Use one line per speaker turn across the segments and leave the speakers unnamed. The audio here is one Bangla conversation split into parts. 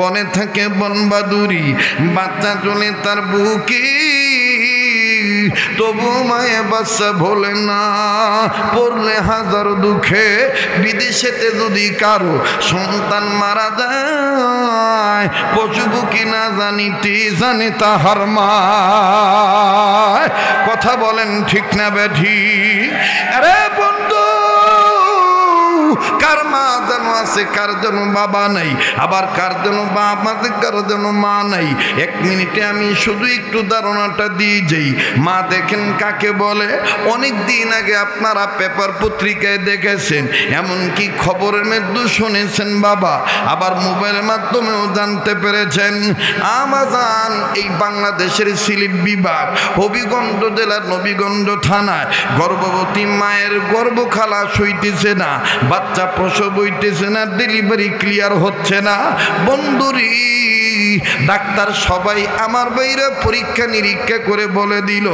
বনে থাকে বনবাদুরি, বাচ্চা চলে তার বুকে, তবু মায়ে বাচ্চা ভোলে না। পড়লে হাজার দুঃখে বিদেশেতে যদি কারো সন্তান মারা যায়, পশু বুকি না জানিতে জানে তাহার মা। কথা বলেন ঠিক না বেঠি? আরে বন্ধু, কার মা যেন আছে, কার যেন বাবা নাই, আবার কার যেন বাপ আছে, কার যেন মা নাই। এক মিনিটে আমি শুধু একটু ধারণাটা দিয়ে যাই। মা দেখেন কাকে বলে? অনেক দিন আগে আপনারা পেপার পত্রিকায় দেখেছেন, এমনকি খবরের মধ্যে শুনেছেন বাবা, আবার মোবাইলের মাধ্যমেও জানতে পেরেছেন। আমাজান এই বাংলাদেশের সিলেট বিভাগ হবিগঞ্জ জেলার নবীগঞ্জ থানায় গর্ভবতী মায়ের গর্ভখালা সইতেছে না, বাচ্চা প্রসব হইতেছে না, ডেলিভারি ক্লিয়ার হচ্ছে না। বন্ধুরি, ডাক্তার সবাই আমার বাইরে পরীক্ষা নিরীক্ষা করে বলে দিল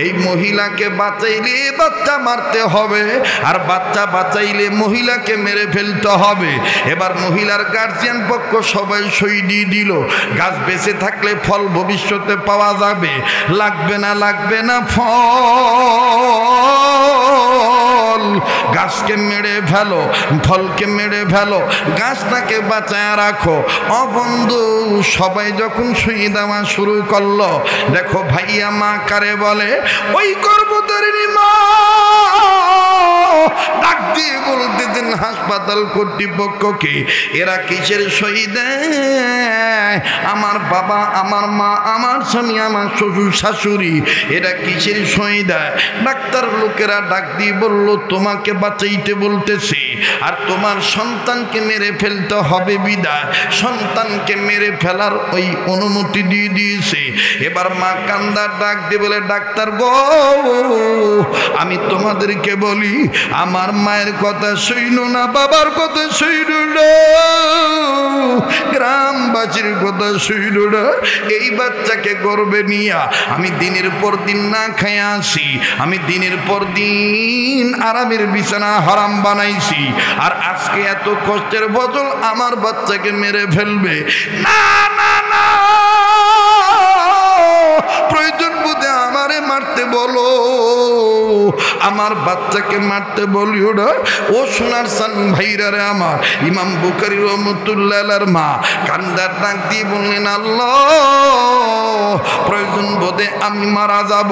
এই মহিলাকে বাঁচাইলে বাচ্চা মারতে হবে, আর বাচ্চা বাঁচাইলে মহিলাকে মেরে ফেলতে হবে। এবার মহিলার গার্জিয়ান পক্ষ সবাই সই দিয়ে দিল, গাছ বেঁচে থাকলে ফল ভবিষ্যতে পাওয়া যাবে, লাগবে না ফল, গাছকে মেরে ফেলো, ফলকে মেরে ফেলো, গাছটাকে বাঁচায় রাখো। বন্ধু, সবাই যখন সই দেওয়া শুরু করলো, দেখো ভাইয়া মা কারে বলে? ওই গর্ভধারিণী মা ডাক দিয়ে বলতেছেন হাসপাতাল কর্তৃপক্ষকে, এরা কিসের সই দেয়? আমার বাবা, আমার মা, আমার স্বামী, আমার শ্বশুর শাশুড়ি, এরা কিসের সই দেয়? ডাক্তার লোকেরা ডাক দিয়ে বলল, তোমাকে বাঁচাইতে বলতেছে, আর তোমার সন্তানকে মেরে ফেলতে হবে বিদায় সন্তানকে মেরে ফেলার ওই অনুমতি দিয়ে দিয়েছে। এবার মা কান্দার ডাক দিয়ে বলে, ডাক্তার গো, আমি তোমাদেরকে বলি, আমার মায়ের কথা শুইনো না, বাবার কথা শুইনো না, গ্রামবাসীর কথা শুইনো না। এই বাচ্চাকে গর্বে নিয়া আমি দিনের পর দিন না খাইয়া আসি, আমি দিনের পর দিন আরামের বিছানা হারাম বানাইছি, আর আজকে এত কষ্টের বদল আমার বাচ্চাকে মেরে ফেলবে? না না না, প্রয়োজন বোধে আমারে মারতে বলো, আমার বাচ্চাকে মারতে বলিও না। ও সোনার সান ভাইরা রে আমার, ইমাম বুখারী রহমাতুল্লাহর মা কান্দার ডাক দিয়ে বললেন, আল্লাহ, প্রয়োজন বোধে আমি মারা যাব,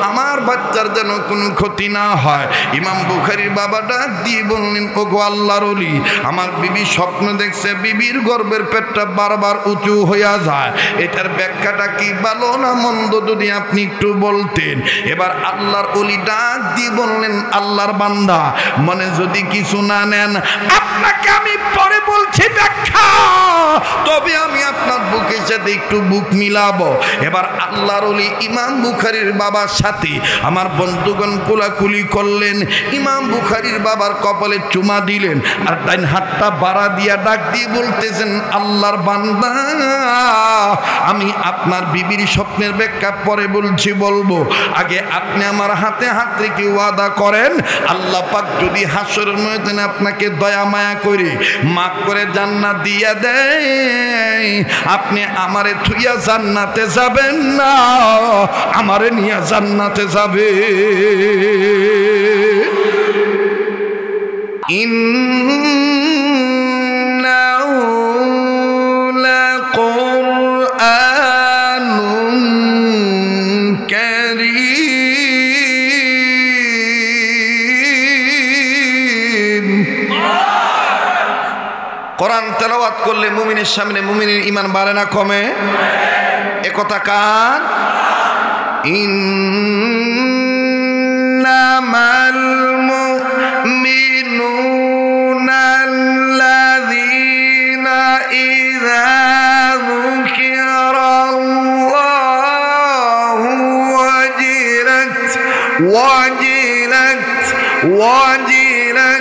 আমার বাচ্চার যেন কোনো ক্ষতি না হয়। ইমাম বুখারীর বাবা ডাক দিয়ে বললেন, ওগো আল্লাহর ওলি, আমার বিবি স্বপ্ন দেখছে বিবির গর্ভের পেটটা বারবার উঁচু হইয়া যায়, এটার ব্যাখ্যাটা কি ভালো না মন্দ যদি আপনি একটু বলতেন। এবার আল্লাহর ওলি ডাক দিয়ে বললেন, আল্লাহর বান্দা, মনে যদি কিছু না নেন, আপনাকে আমি পরে বলছি ব্যাখ্যা, তবে আমি আপনার বুকের সাথে একটু বুক মিলাবো। এবার আল্লাহর ওলি ইমাম বুখারীর বাবার সাথে আমার বন্ধুগণ কোলাকুলি করলেন, ইমাম বুখারীর বাবার কপালে চুমা দিলেন, আর ডাইন হাতটা বাড়া দিয়া ডাক দিয়ে বলতেছেন, আল্লাহর বান্দা, আমি আপনার বিবির স্বপ্নের ব্যাখ্যা পরে বলবো, আগে আপনি আমার হাতে হাত রেখে ওয়াদা করেন, আল্লাহ পাক যদি হাসরের ময়দানে আপনাকে দয়া মায়া করে মাফ করে জান্নাত দিয়া দেয়, আপনি আমারে থুইয়া জান্নাতে যাবেন না, আমারে নিয়ে জান্নাতে যাবে। কোরআন তেলাওয়াত করলে মুমিনের সামনে মুমিনের ঈমান বাড়ে না কমে? একথা কার? ইন্নামাল মুমিনুনা আল্লাযীনা ইযা যুকিরাল্লাহু ওয়াজিলাত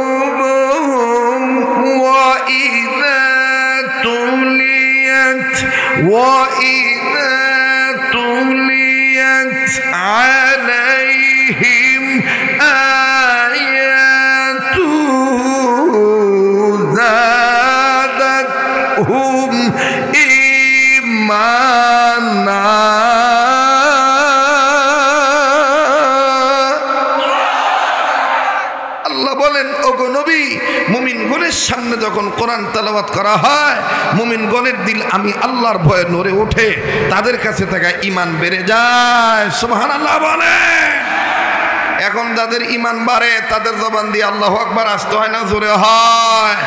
قلوبهم وإذا تليت عليهم آياته زادت زادتهم إيمانا আল্লাহ বলেন ওগো নবী মুমিনগণের সামনে যখন কোরআন তেলাওয়াত করা হয় মুমিনগণের দিল আমি আল্লাহর ভয়ে নড়ে ওঠে তাদের কাছে থাকা ঈমান বেড়ে যায় সুবহানাল্লাহ বলেন এখন যাদের ঈমান বাড়ে তাদের জবান দিয়ে আল্লাহু আকবার আসতে হয় না জোরে হয়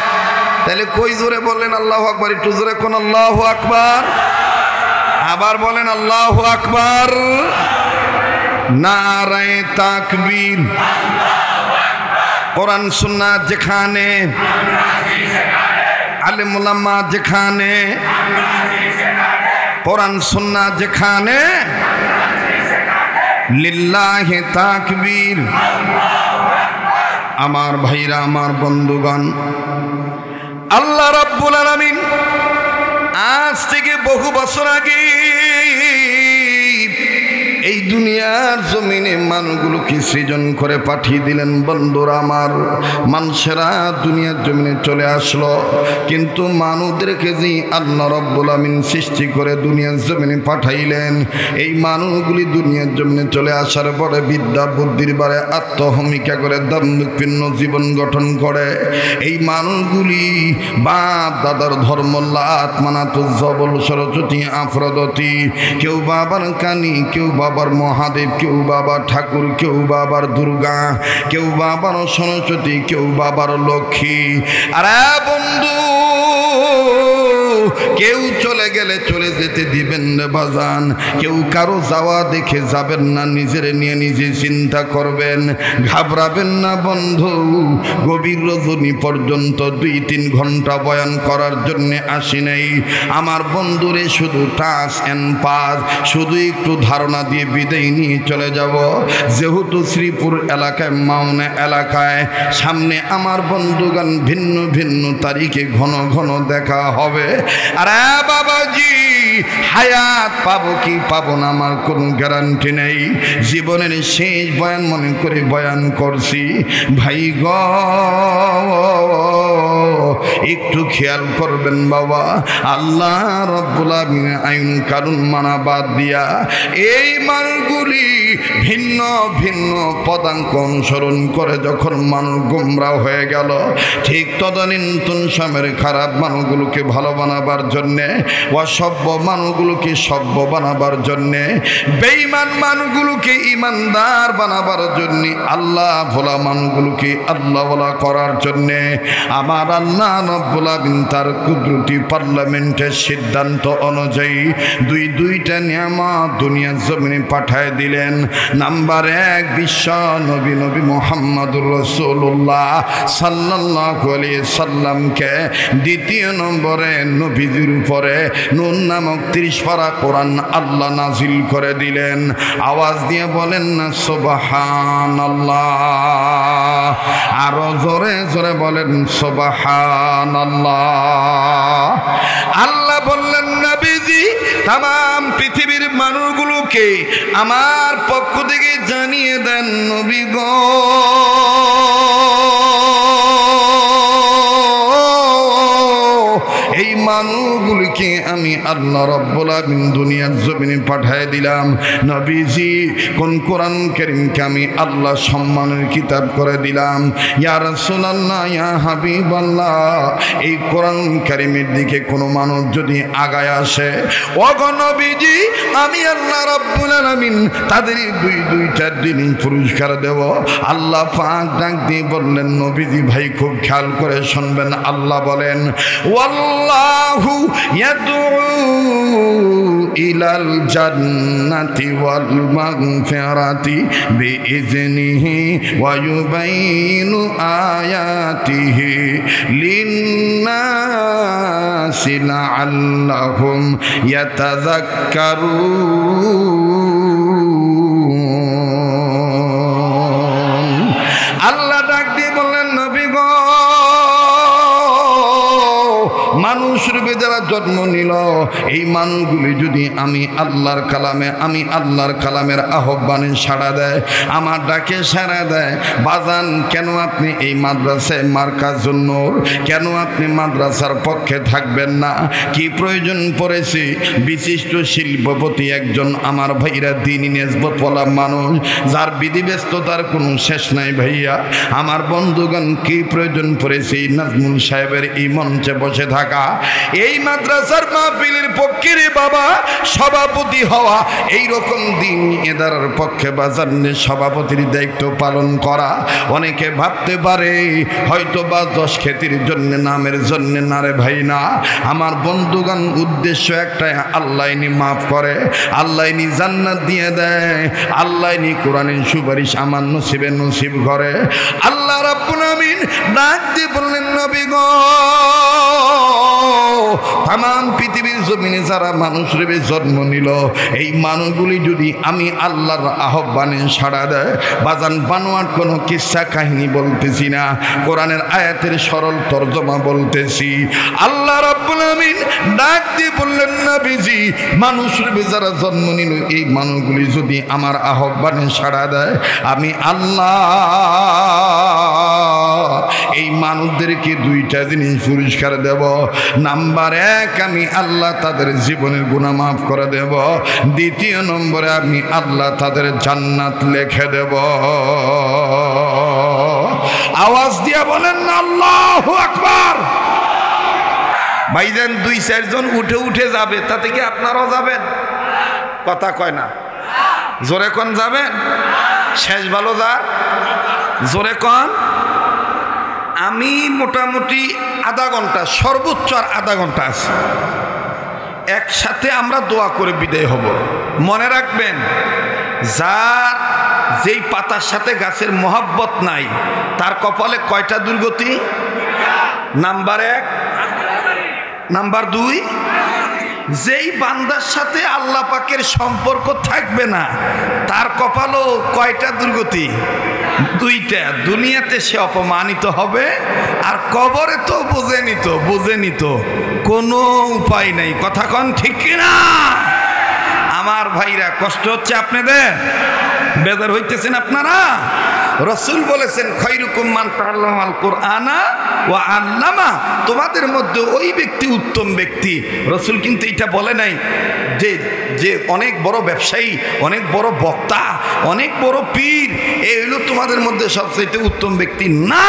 তাহলে কই জোরে বললেন আল্লাহু আকবার একটু জোরে কোন আল্লাহু আকবার আবার বলেন আল্লাহু আকবার নারায়ে তাকবীর কোরআন সুন্নাত যেখানে আলেম উলামা যেখানে কোরআন সুন্নাত যেখানে লিল্লাহি তাকবীর আমার ভাইরা আমার বন্ধুগণ আল্লাহ রাব্বুল আলামিন আজ থেকে বহু বছর আগে এই দুনিয়ার জমিনে মানুষগুলোকে সৃজন করে পাঠিয়ে দিলেন বন্ধুরা আমার মানুষেরা দুনিয়ার জমিনে চলে আসলো কিন্তু মানুষদেরকে যে আল্লাহ রাব্বুল আমিন সৃষ্টি করে দুনিয়ার জমিনে পাঠাইলেন এই মানুষগুলি দুনিয়ার জমিনে চলে আসার পরে বিদ্যা বুদ্ধির বারে আত্মহমিকা করে দাম্ভিকপূর্ণ জীবন গঠন করে এই মানুষগুলি বাপ দাদার ধর্ম লাত মানাতুজ জবল সরস্বতী আফরোদতী কেউ বাবার কানি কেউ বাবার মহাদেব কেউ বাবার ঠাকুর কেউ বাবার দুর্গা কেউ বাবার সরস্বতী কেউ বাবার লক্ষ্মী আরে বন্ধু কেউ চলে গেলে চলে যেতে দিবেন না বাজান কেউ কারো যাওয়া দেখে যাবেন না নিজের নিয়ে নিজে চিন্তা করবেন ঘাবড়াবেন না বন্ধু গভীর রজনী পর্যন্ত 2-3 ঘন্টা বয়ান করার জন্য আসি নাই আমার বন্ধুরে শুধু টাচ এন্ড পাস শুধু একটু ধারণা দিয়ে বিদায় নিয়ে চলে যাব যেহেতু শ্রীপুর এলাকায় মাওনা এলাকায় সামনে আমার বন্ধুগণ ভিন্ন ভিন্ন তারিখে ঘন ঘন দেখা হবে আরে বাবাজি হায়াত পাবো কি পাবো না আমার কোনো গ্যারান্টি নেই জীবনের শেষ বয়ান মনে করে বয়ান করছি ভাই গো একটু খেয়াল করবেন বাবা আল্লাহ রাব্বুল আমিন আইন কানুন মানা বাদ দিয়া এই মানুষগুলি ভিন্ন ভিন্ন পদাঙ্ক অনুসরণ করে যখন মানুষ গোমরা হয়ে গেল ঠিক তদানীন্তন সময়ের খারাপ মানুষগুলোকে ভালো বানাবার জন্যে অসভ্য মানুষগুলোকে সভ্য বানাবার জন্যে বেঈমান মানুষগুলোকে ইমানদার বানাবার জন্যে আল্লাহ ভোলা মানুষগুলোকে আল্লাহ ভোলা করার জন্যে আমার আল্লাহ রাব্বুল আমিন তার কুদরতি পার্লামেন্টের সিদ্ধান্ত অনুযায়ী দুইটা নিয়ামত দুনিয়ার জমিনে পাঠায় দিলেন নাম্বার 1 বিশ্ব নবী নবী মুহাম্মদুর রাসূলুল্লাহ সাল্লাল্লাহু আলাইহি সাল্লামকে দ্বিতীয় নম্বরে নবীদের উপরে নূর নামক 30 পারা কোরআন আল্লাহ নাজিল করে দিলেন আওয়াজ দিয়ে বলেন না সুবহানাল্লাহ আরো জোরে জোরে বলেন সুবহানাল্লাহ আল্লাহ বললেন নবীজি तमाम পৃথিবীর মানুষগুলোকে আমার পক্ষ থেকে জানিয়ে দেন নবী গো এই মানুষগুলোকে আমি আল্লাহ রাব্বুল আমিন দুনিয়ার জমিনে পাঠিয়ে দিলাম নবীজি কোন কোরআন কারীমকে আমি আল্লাহ সম্মানের কিতাব করে দিলাম ইয়া রাসূলুল্লাহ ইয়া হাবিবাল্লাহ এই কোরআন কারীমের দিকে কোনো মানুষ যদি আগায় আসে ও গো নবীজি আমি আল্লাহ রাব্বুল আলামিন তাদের দুইটা দিন পুরস্কার দেব আল্লাহ পাক ডাক দিয়ে বললেন নবীজি ভাই খুব খেয়াল করে শুনবেন আল্লাহ বলেন ওয়াল্লাহু ইয়াদউ ইলাল জান্নাতি ওয়াল মাগফিরাতি বিইজনিহি ওয়া ইউবাইনু আয়াতিহি লিন্নাসি লাআল্লাহুম ইয়াতাযাক্কারুন আল্লাহ ডাক দিয়ে বললেন নবী গো মানুষ রূপে যারা জন্ম নিল, এই মানুষগুলি যদি আমি আল্লাহর কালামের আহ্বানে সাড়া দেয়, আমার ডাকে সাড়া দেয়, বাজান কেন আপনি এই মাদ্রাসায় মার্কাজুন নূর, কেন আপনি মাদ্রাসার পক্ষে থাকবেন না? কি প্রয়োজন পড়েছে? বিশিষ্ট শিল্পপতি একজন আমার ভাইরা, দিনী নেসবতওয়ালা মানুষ, যার বিধি ব্যস্ততার কোনো শেষ নাই ভাইয়া। আমার বন্ধুগণ, কি প্রয়োজন পড়েছে নাজমুল সাহেবের এই মঞ্চে বসে থাকা, এই মাদ্রাসার মাহফিলের পক্ষে রে বাবা সভাপতি হওয়া, এইরকম দিনী এদারার পক্ষে বাজারে সভাপতির দায়িত্ব পালন করা। অনেকে ভাবতে পারে হয়তো বা দশ খ্যাতির জন্য, নামের জন্য না রে ভাই, না। আমার বন্ধুগণ, উদ্দেশ্য একটাই, আল্লাহ নি মাফ করে, আল্লাহ নি জান্নাত দিয়ে দেয়, আল্লাহ নি কোরআনের সুপারিশ আমার নসিবে নসিব করে। আল্লাহ রাব্বুল আমিন ডাক দিয়ে বললেন, নবী গো, তামাম পৃথিবীর জমিনে যারা মানুষ রূপে জন্ম নিল, এই মানুষগুলি যদি আমি আল্লাহর আহ্বানে সাড়া দেয়, বাজান বানোয়াট কোনো কিস্সা কাহিনী বলতেছি না, কোরআনের আয়াতের সরল তর্জমা বলতেছি। আল্লাহ রাব্বুল আমিন ডাক দিয়ে বললেন, নবীজি, মানুষ রূপে যারা জন্ম নিল, এই মানুষগুলি যদি আমার আহ্বানে সাড়া দেয়, আমি আল্লাহ এই মানুষদেরকে দুইটা জিনিস পুরস্কার দেব। নাম্বার এক, আমি আল্লাহ তাদের জীবনের গুনাহ মাফ করে দেব। দ্বিতীয় নম্বরে, আমি আল্লাহ তাদের জান্নাত লিখে দেব। আওয়াজ দিয়া বলেন না আল্লাহু আকবার। ভাইজান, 2-4 জন উঠে উঠে যাবে, তাতে কি আপনারাও যাবেন? কথা কয় না, জোরে কোন যাবেন? শেষ ভালো যা, জোরে কোন। আমি মোটামুটি আধা ঘন্টা, সর্বোচ্চ আর আধা ঘন্টা আছে, একসাথে আমরা দোয়া করে বিদায় হব। মনে রাখবেন, যার যেই পাতার সাথে গাছের মহব্বত নাই, তার কপালে কয়টা দুর্গতি? নাম্বার 1। নাম্বার 2, যেই বান্দার সাথে আল্লাহ পাকের সম্পর্ক থাকবে না, তার কপালও কয়টা দুর্গতি? 2টা। দুনিয়াতে সে অপমানিত হবে, আর কবরে তো বুঝে নিত কোনো উপায় নাই। কথা কন ঠিক কিনা? আমার ভাইরা, কষ্ট হচ্ছে আপনাদের? বেজার হইতেছেন আপনারা? রসুল বলেছেন, খায়রুকুম মান তাআল্লামাল কুরআনা ওয়া আল্লামা, তোমাদের মধ্যে ওই ব্যক্তি উত্তম ব্যক্তি। রসুল কিন্তু এটা বলে নাই যে অনেক বড় ব্যবসায়ী, অনেক বড় বক্তা, অনেক বড় পীর, এই হলো তোমাদের মধ্যে সবচেয়ে উত্তম ব্যক্তি না।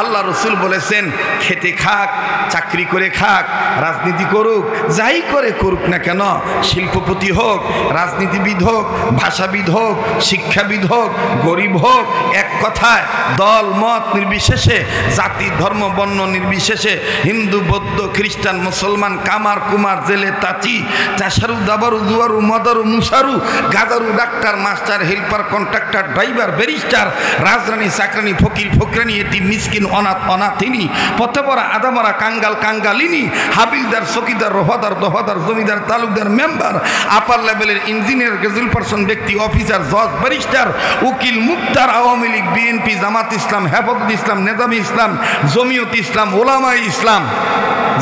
আল্লাহ রসুল বলেছেন, খেতে খাক, চাকরি করে খাক, রাজনীতি করুক, যাই করে করুক না কেন, শিল্পপতি হোক, রাজনীতিবিদ হোক, ভাষাবিদ হোক, শিক্ষাবিদ হোক, গরিব হোক, এক কথায় দল মত নির্বিশেষে, জাতি ধর্ম বর্ণ নির্বিশেষে, হিন্দু বৌদ্ধ খ্রিস্টান মুসলমান, কামার কুমার জেলে তাঁতি, চাষারু দাবারু দুয়ারু মদারু মুসারু, গাদারু doctor master helper contractor driver barrister, রাজরানী চাকরানি ফকির ফকরানি, এটি মিসকিন অনাথ অনাথিনী, পথেপরা আদামরা কাঙ্গাল কাঙ্গালিনী, হাবিলদার চকিদার রফাদার দফাদার জমিদার তালুকদার মেম্বার, আপার লেভেলের ইঞ্জিনিয়ার গ্রাজুয়েট পারসন ব্যক্তি অফিসার জজ ব্যারিস্টার উকিল মুক্তার, আওয়ামী লীগ বিএনপি জামাত ইসলাম হেফাজত ইসলাম নেজামি ইসলাম জমিয়ত ইসলাম ওলামায়ে ইসলাম,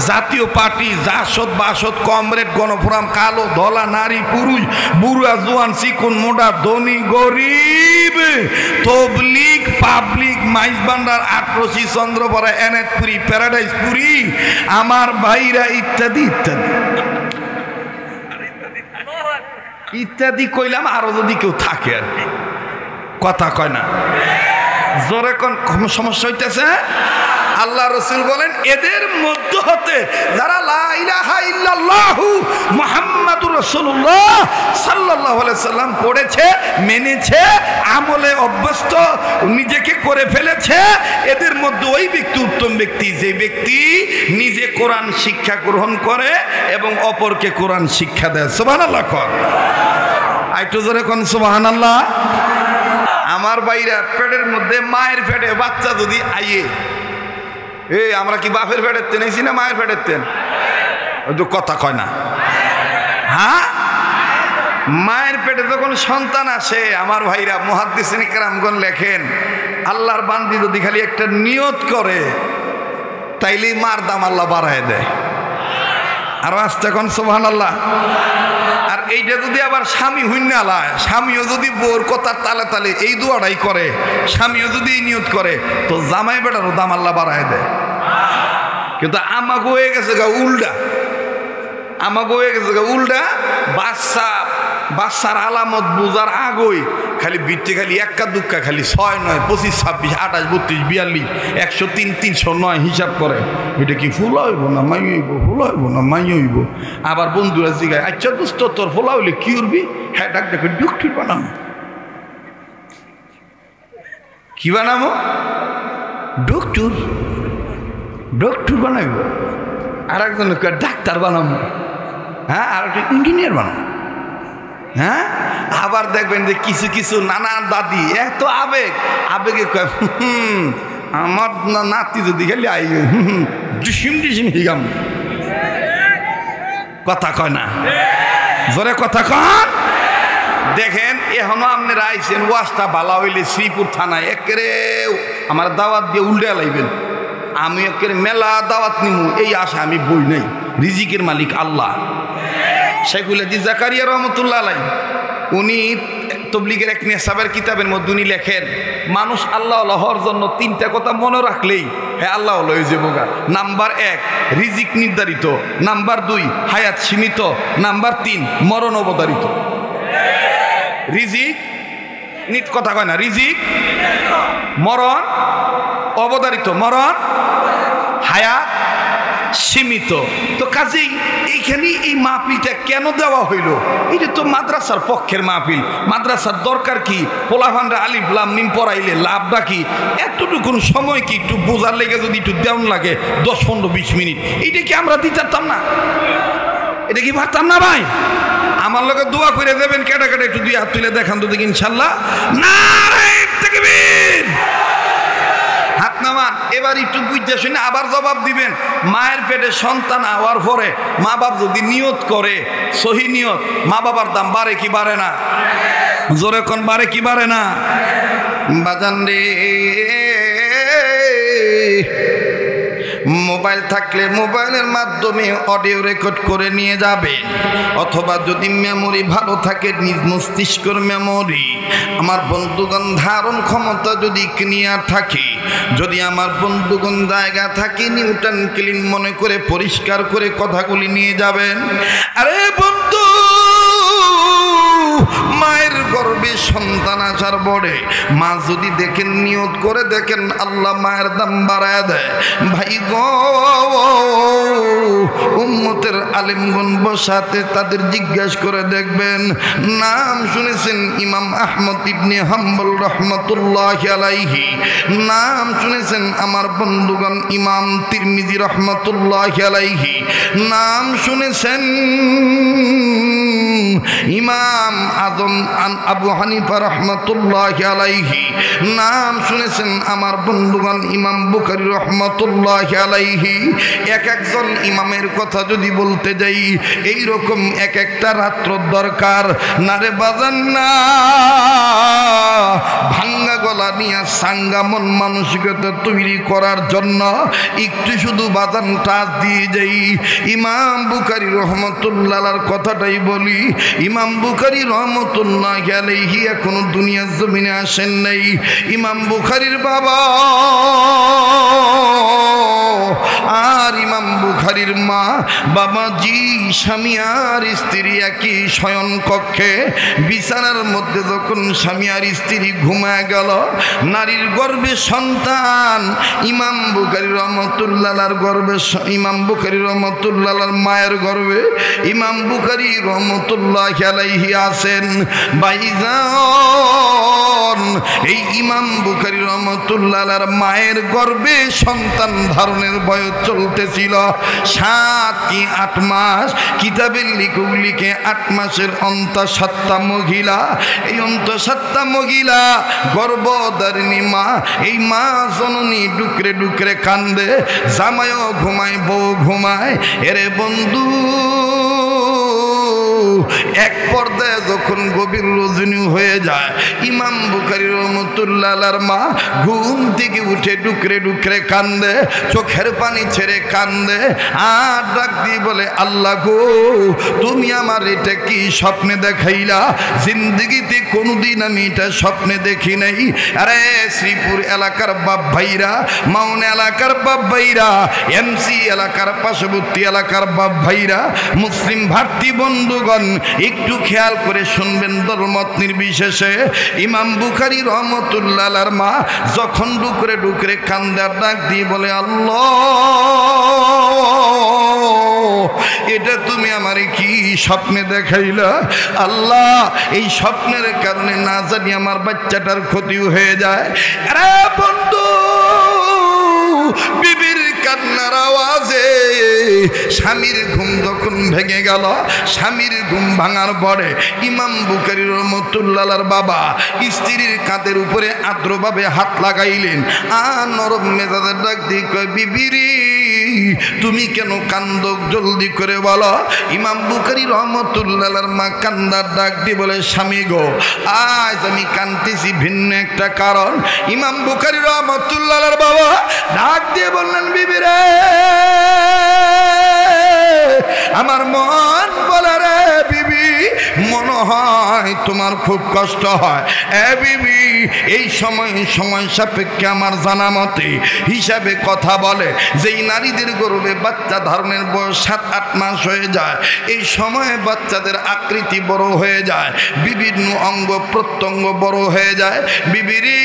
জাতীয় পার্টি, জাসদ বাসদ কমরেড গণফোরাম, কালো ধলা নারী পুরুষ বুড়া জোয়ান চিকুন মোটা ধনী গরিব, তবলিগ পাবলিক, মাইজ ভান্ডার, আটরশি, চন্দ্রপাড়া, এনায়তপুরি, প্যারাডাইসপুরি, আমার ভাইরা ইত্যাদি ইত্যাদি ইত্যাদি কইলাম, আরো যদি কেউ থাকে আর কি। কথা কয় না, জোরে কোন সমস্যা হইতেছে? আল্লাহ রসুল বলেন, এদের মধ্য হতে যারা লা ইলাহা ইল্লাল্লাহু মুহাম্মাদুর রাসূলুল্লাহ সাল্লাল্লাহু আলাইহি সাল্লাম পড়েছে, মেনেছে, আমলে অভ্যস্ত নিজেকে করে ফেলেছে, এদের মধ্যে ওই ব্যক্তি উত্তম ব্যক্তি, যে ব্যক্তি নিজে কোরআন শিক্ষা গ্রহণ করে এবং অপরকে কোরআন শিক্ষা দেয়। সুবহানাল্লাহ কর, আইটু জোরে কোন সুবহানাল্লাহ। আমার ভাইরা, পেটের মধ্যে মায়ের পেটে বাচ্চা যদি আইয়ে, এই আমরা কি বাপের পেটের তেন আইছি না মায়ের পেটের তেন? ওই তো কথা কয় না। হ্যাঁ, মায়ের পেটে যখন সন্তান আসে, আমার ভাইরা মুহাদ্দিসিন কিরামগণ লেখেন, আল্লাহর বান্দি যদি খালি একটা নিয়ত করে, তাইলেই মার দাম আল্লাহ বাড়ায় দেয়। আরো আসতে এখন সুবহানাল্লাহ। আর এইটা যদি আবার স্বামী হুইন্না লায়, স্বামীও যদি বোর কথার তালে তালে এই দোয়াটাই করে, স্বামীও যদি এই নিয়ত করে, তো জামাই বেটারও দাম আল্লাহ বাড়ায় দেয়। কিন্তু আমাকে হয়ে গেছে গা উল্টা, আমাকে হয়ে গেছে গা উল্টা। বাচ্চার আলামত বোঝার আগই খালি বৃত্তি খালি এক্কা দুক্কা খালি 6, 9, 25, 26, 28, 32, 42, 103, 309 হিসাব করে। এটা কি ফুল হইব না মাই হইব, ফুল হইব না মাই হইব। আবার বন্ধুরা জিগায়, আচ্ছা দোস্ত তোর ফোলা হইলে কি উঠবি? হ্যাঁ ডাক ডাকে ডুকটুর বানাবো। কি বানাবো? ডুকটুর, ডক্টর বানাইব। আর একজন ডাক্তার বানাবো, হ্যাঁ, আর একটা ইঞ্জিনিয়ার বানাবো। হ্যাঁ, আবার দেখবেন যে কিছু কিছু নানা দাদি এত আবেগে কয়, আমার নাতি যদি খেলে আই ডিসিম ডিসিম হিগাম। কথা কয় না, জোরে কথা কন। দেখেন এখনো আপনারা আইসেন, ওয়াজটা ভালো হইলে শ্রীপুর থানায় একেরে আমার দাওয়াত দিয়ে উল্টে লাইবেন। আমি একের মেলা দাওয়াত নিমু এই আশা আমি বই নাই। রিজিকের মালিক আল্লাহ। শেখুল হাদিস জাকারিয়া রহমতুল্লাহ আলাই উনি তবলিগের এক নেশাবের কিতাবের মধ্যে উনি লেখেন, মানুষ আল্লাহ হওয়ার জন্য 3টা কথা মনে রাখলেই হ্যাঁ আল্লাহ হয়ে যাবো গা। নাম্বার 1 রিজিক নির্ধারিত, নাম্বার 2 হায়াত সীমিত, নাম্বার 3 মরণ অবধারিত। রিজিক নিত কথা কয় না, রিজিক মরণ অবধারিত, মরণ হায়াত সীমিত। তো কাজেই এইখানে এই মাহফিলটা কেন দেওয়া হইল? এটা তো মাদ্রাসার পক্ষের মাহফিল। মাদ্রাসার দরকার কি? পোলাভানরা আলিফ লাম মিম পড়াইলে লাভটা কি? এতটুকু সময় কি একটু বোঝার লেগে যদি একটু দেওয়ান লাগে 10, 15, 20 মিনিট, এইটা কি আমরা দিতে পারতাম না? এটা কি পারতাম না ভাই? আমার লোকে দোয়া করে দেবেন, কেটে কেটে একটু 2 হাত তুলে দেখান তো দেখি ইনশাল্লাহ। নারে তাকবীর, হাত নামান। এবার একটু বুঝতে শুনে আবার জবাব দিবেন। মায়ের পেটে সন্তান হওয়ার পরে মা বাপ যদি নিয়ত করে, সহি নিয়ত, মা বাবার দাম বাড়ে কি বাড়ে না? জোরে কোন বাড়ে কি বাড়ে না? বাজান রে, মোবাইল থাকলে মোবাইলের মাধ্যমে অডিও রেকর্ড করে নিয়ে যাবেন, অথবা যদি মেমোরি ভালো থাকে নিজ মস্তিষ্কের মেমোরি, আমার বন্ধুগণ ধারণ ক্ষমতা যদি ক্লিয়ার থাকে, যদি আমার বন্ধুগণ জায়গা থাকে নিউটন ক্লিন মনে করে পরিষ্কার করে কথাগুলি নিয়ে যাবেন। আরে বন্ধু, মায়ের গর্ভে সন্তান আসার পরে মা যদি দেখেন, নিয়ত করে দেখেন আল্লাহ মায়ের দাম বাড়ায় দেয়, ভাই গো উম্মতের আলেমগণ বসাতে তাদের জিজ্ঞাসা করে দেখবেন। নাম শুনেছেন ইমাম আহমদ ইবনে হাম্বল রহমতুল্লাহি আলাইহি, নাম শুনেছেন আমার বন্ধুগণ ইমাম তিরমিজি রহমতুল্লাহি আলাইহি, নাম শুনেছেন ইমাম আজম আবু হানিফা রহমতুল্লাহি আলাইহি, নাম শুনেছেন আমার বন্ধুগণ ইমাম বুখারী রহমতুল্লাহি আলাইহি। এক একজন ইমামের কথা যদি বলতে যাই, এই রকম এক একটা রাত্র দরকার না রে বাজান না। ভাঙ্গা গলা নিয়ে সাঙ্গা মন মানসিকতা তৈরি করার জন্য একটু শুধু বাজান টাচ দিয়ে যাই। ইমাম বুখারী রহমতুল্লাহর কথাটাই বলি। ইমাম বুখারী রহমতুল্লাহি আলাইহি এখনো দুনিয়ার জমিনে আসেন নাই। ইমাম বুখারীর বাবা আর ইমাম বুখারীর মা, বাবাজি স্বামী আর স্ত্রী একই শয়ন কক্ষে বিছানার মধ্যে যখন স্বামী আর স্ত্রী ঘুমায় গেল, নারীর গর্ভে সন্তান ইমাম বুখারী রহমতুল্লাহর গর্ভে, ইমাম বুখারী রহমতুল্লাহর মায়ের গর্ভে ইমাম বুখারী রহমতুল্লাহি আলাইহি আছেন। ভাইজান, এই ইমাম বুখারী রহমতুল্লাহর মায়ের গর্ভে সন্তান ধারণের বয়স চলতেছিল 7 কি 8 মাস। কিতাবের লিখে 8 মাসের অন্তঃসত্ত্বা মহিলা, এই অন্তঃসত্ত্বা মহিলা গর্ভধারিণী মা, এই মা জননী ডুকরে ডুকরে কান্দে, জামাইও ঘুমায়, বউ ঘুমায়। এরে বন্ধু, এক পর্দায় যখন গভীর রজনী হয়ে যায়, ইমাম বুখারী রহমাতুল্লাহ আলাইহির মা ঘুম থেকে উঠে ডুকরে ডুকরে কান্দে, চোখের পানি ছেড়ে কান্দে, আর ডাক দিয়ে বলে, আল্লাহ গো, তুমি আমার এটা কি স্বপ্নে দেখাইলা? জিন্দগিতে কোনোদিন আমি এটা স্বপ্নে দেখি নাই। আরে শ্রীপুর এলাকার বাপ ভাইরা, মাউন এলাকার বাপ ভাইরা, এমসি এলাকার পার্শ্ববর্তী এলাকার বাপ ভাইরা, মুসলিম ভাতৃ বন্ধুগণ, একটু খেয়াল করে শুনবেন, দলমত নির্বিশেষে। ইমাম বুখারী রহমাতুল্লাহ আলাইহির মা যখন ডুকরে ডুকরে কান্দার ডাক দিয়ে বলে, আল্লাহ, এটা তুমি আমারে কি স্বপ্নে দেখাইলা? আল্লাহ, এই স্বপ্নের কারণে না জানি আমার বাচ্চাটার ক্ষতি হয়ে যায়। আরে বন্ধু, বিবির কান্নার আওয়াজে স্বামীর ঘুম যখন ভেঙে গেল, স্বামীর ঘুম ভাঙার পরে ইমাম বুখারী রহমাতুল্লাহ আলাইহির বাবা স্ত্রীর কাঁধের উপরে আদ্রভাবে হাত লাগাইলেন, আর নরম মেজাজের ডাক দিয়ে কয়, বিবিরি তুমি কেন কান্দ, জলদি করে বলো। ইমাম বুখারী রহমাতুল্লাহ আলাইহির মা কান্দার ডাক দিয়ে বলে, স্বামী গো, আজ আমি কাঁদতেছি ভিন্ন একটা কারণ। ইমাম বুখারী রহমাতুল্লাহ আলাইহির বাবা ডাক দিয়ে বললেন, বিবি রে, আমার মন বলে রে বিবি, মনে হয় তোমার খুব কষ্ট হয়। এ বিবি, এই সময় সাপেক্ষে আমার জানা মতে হিসাবে কথা বলে, যেই নারীদের গর্ভে বাচ্চা ধারণের বয়স 7-8 মাস হয়ে যায়, এই সময়ে বাচ্চাদের আকৃতি বড় হয়ে যায়, বিভিন্ন অঙ্গ প্রত্যঙ্গ বড় হয়ে যায়। বিবিরি,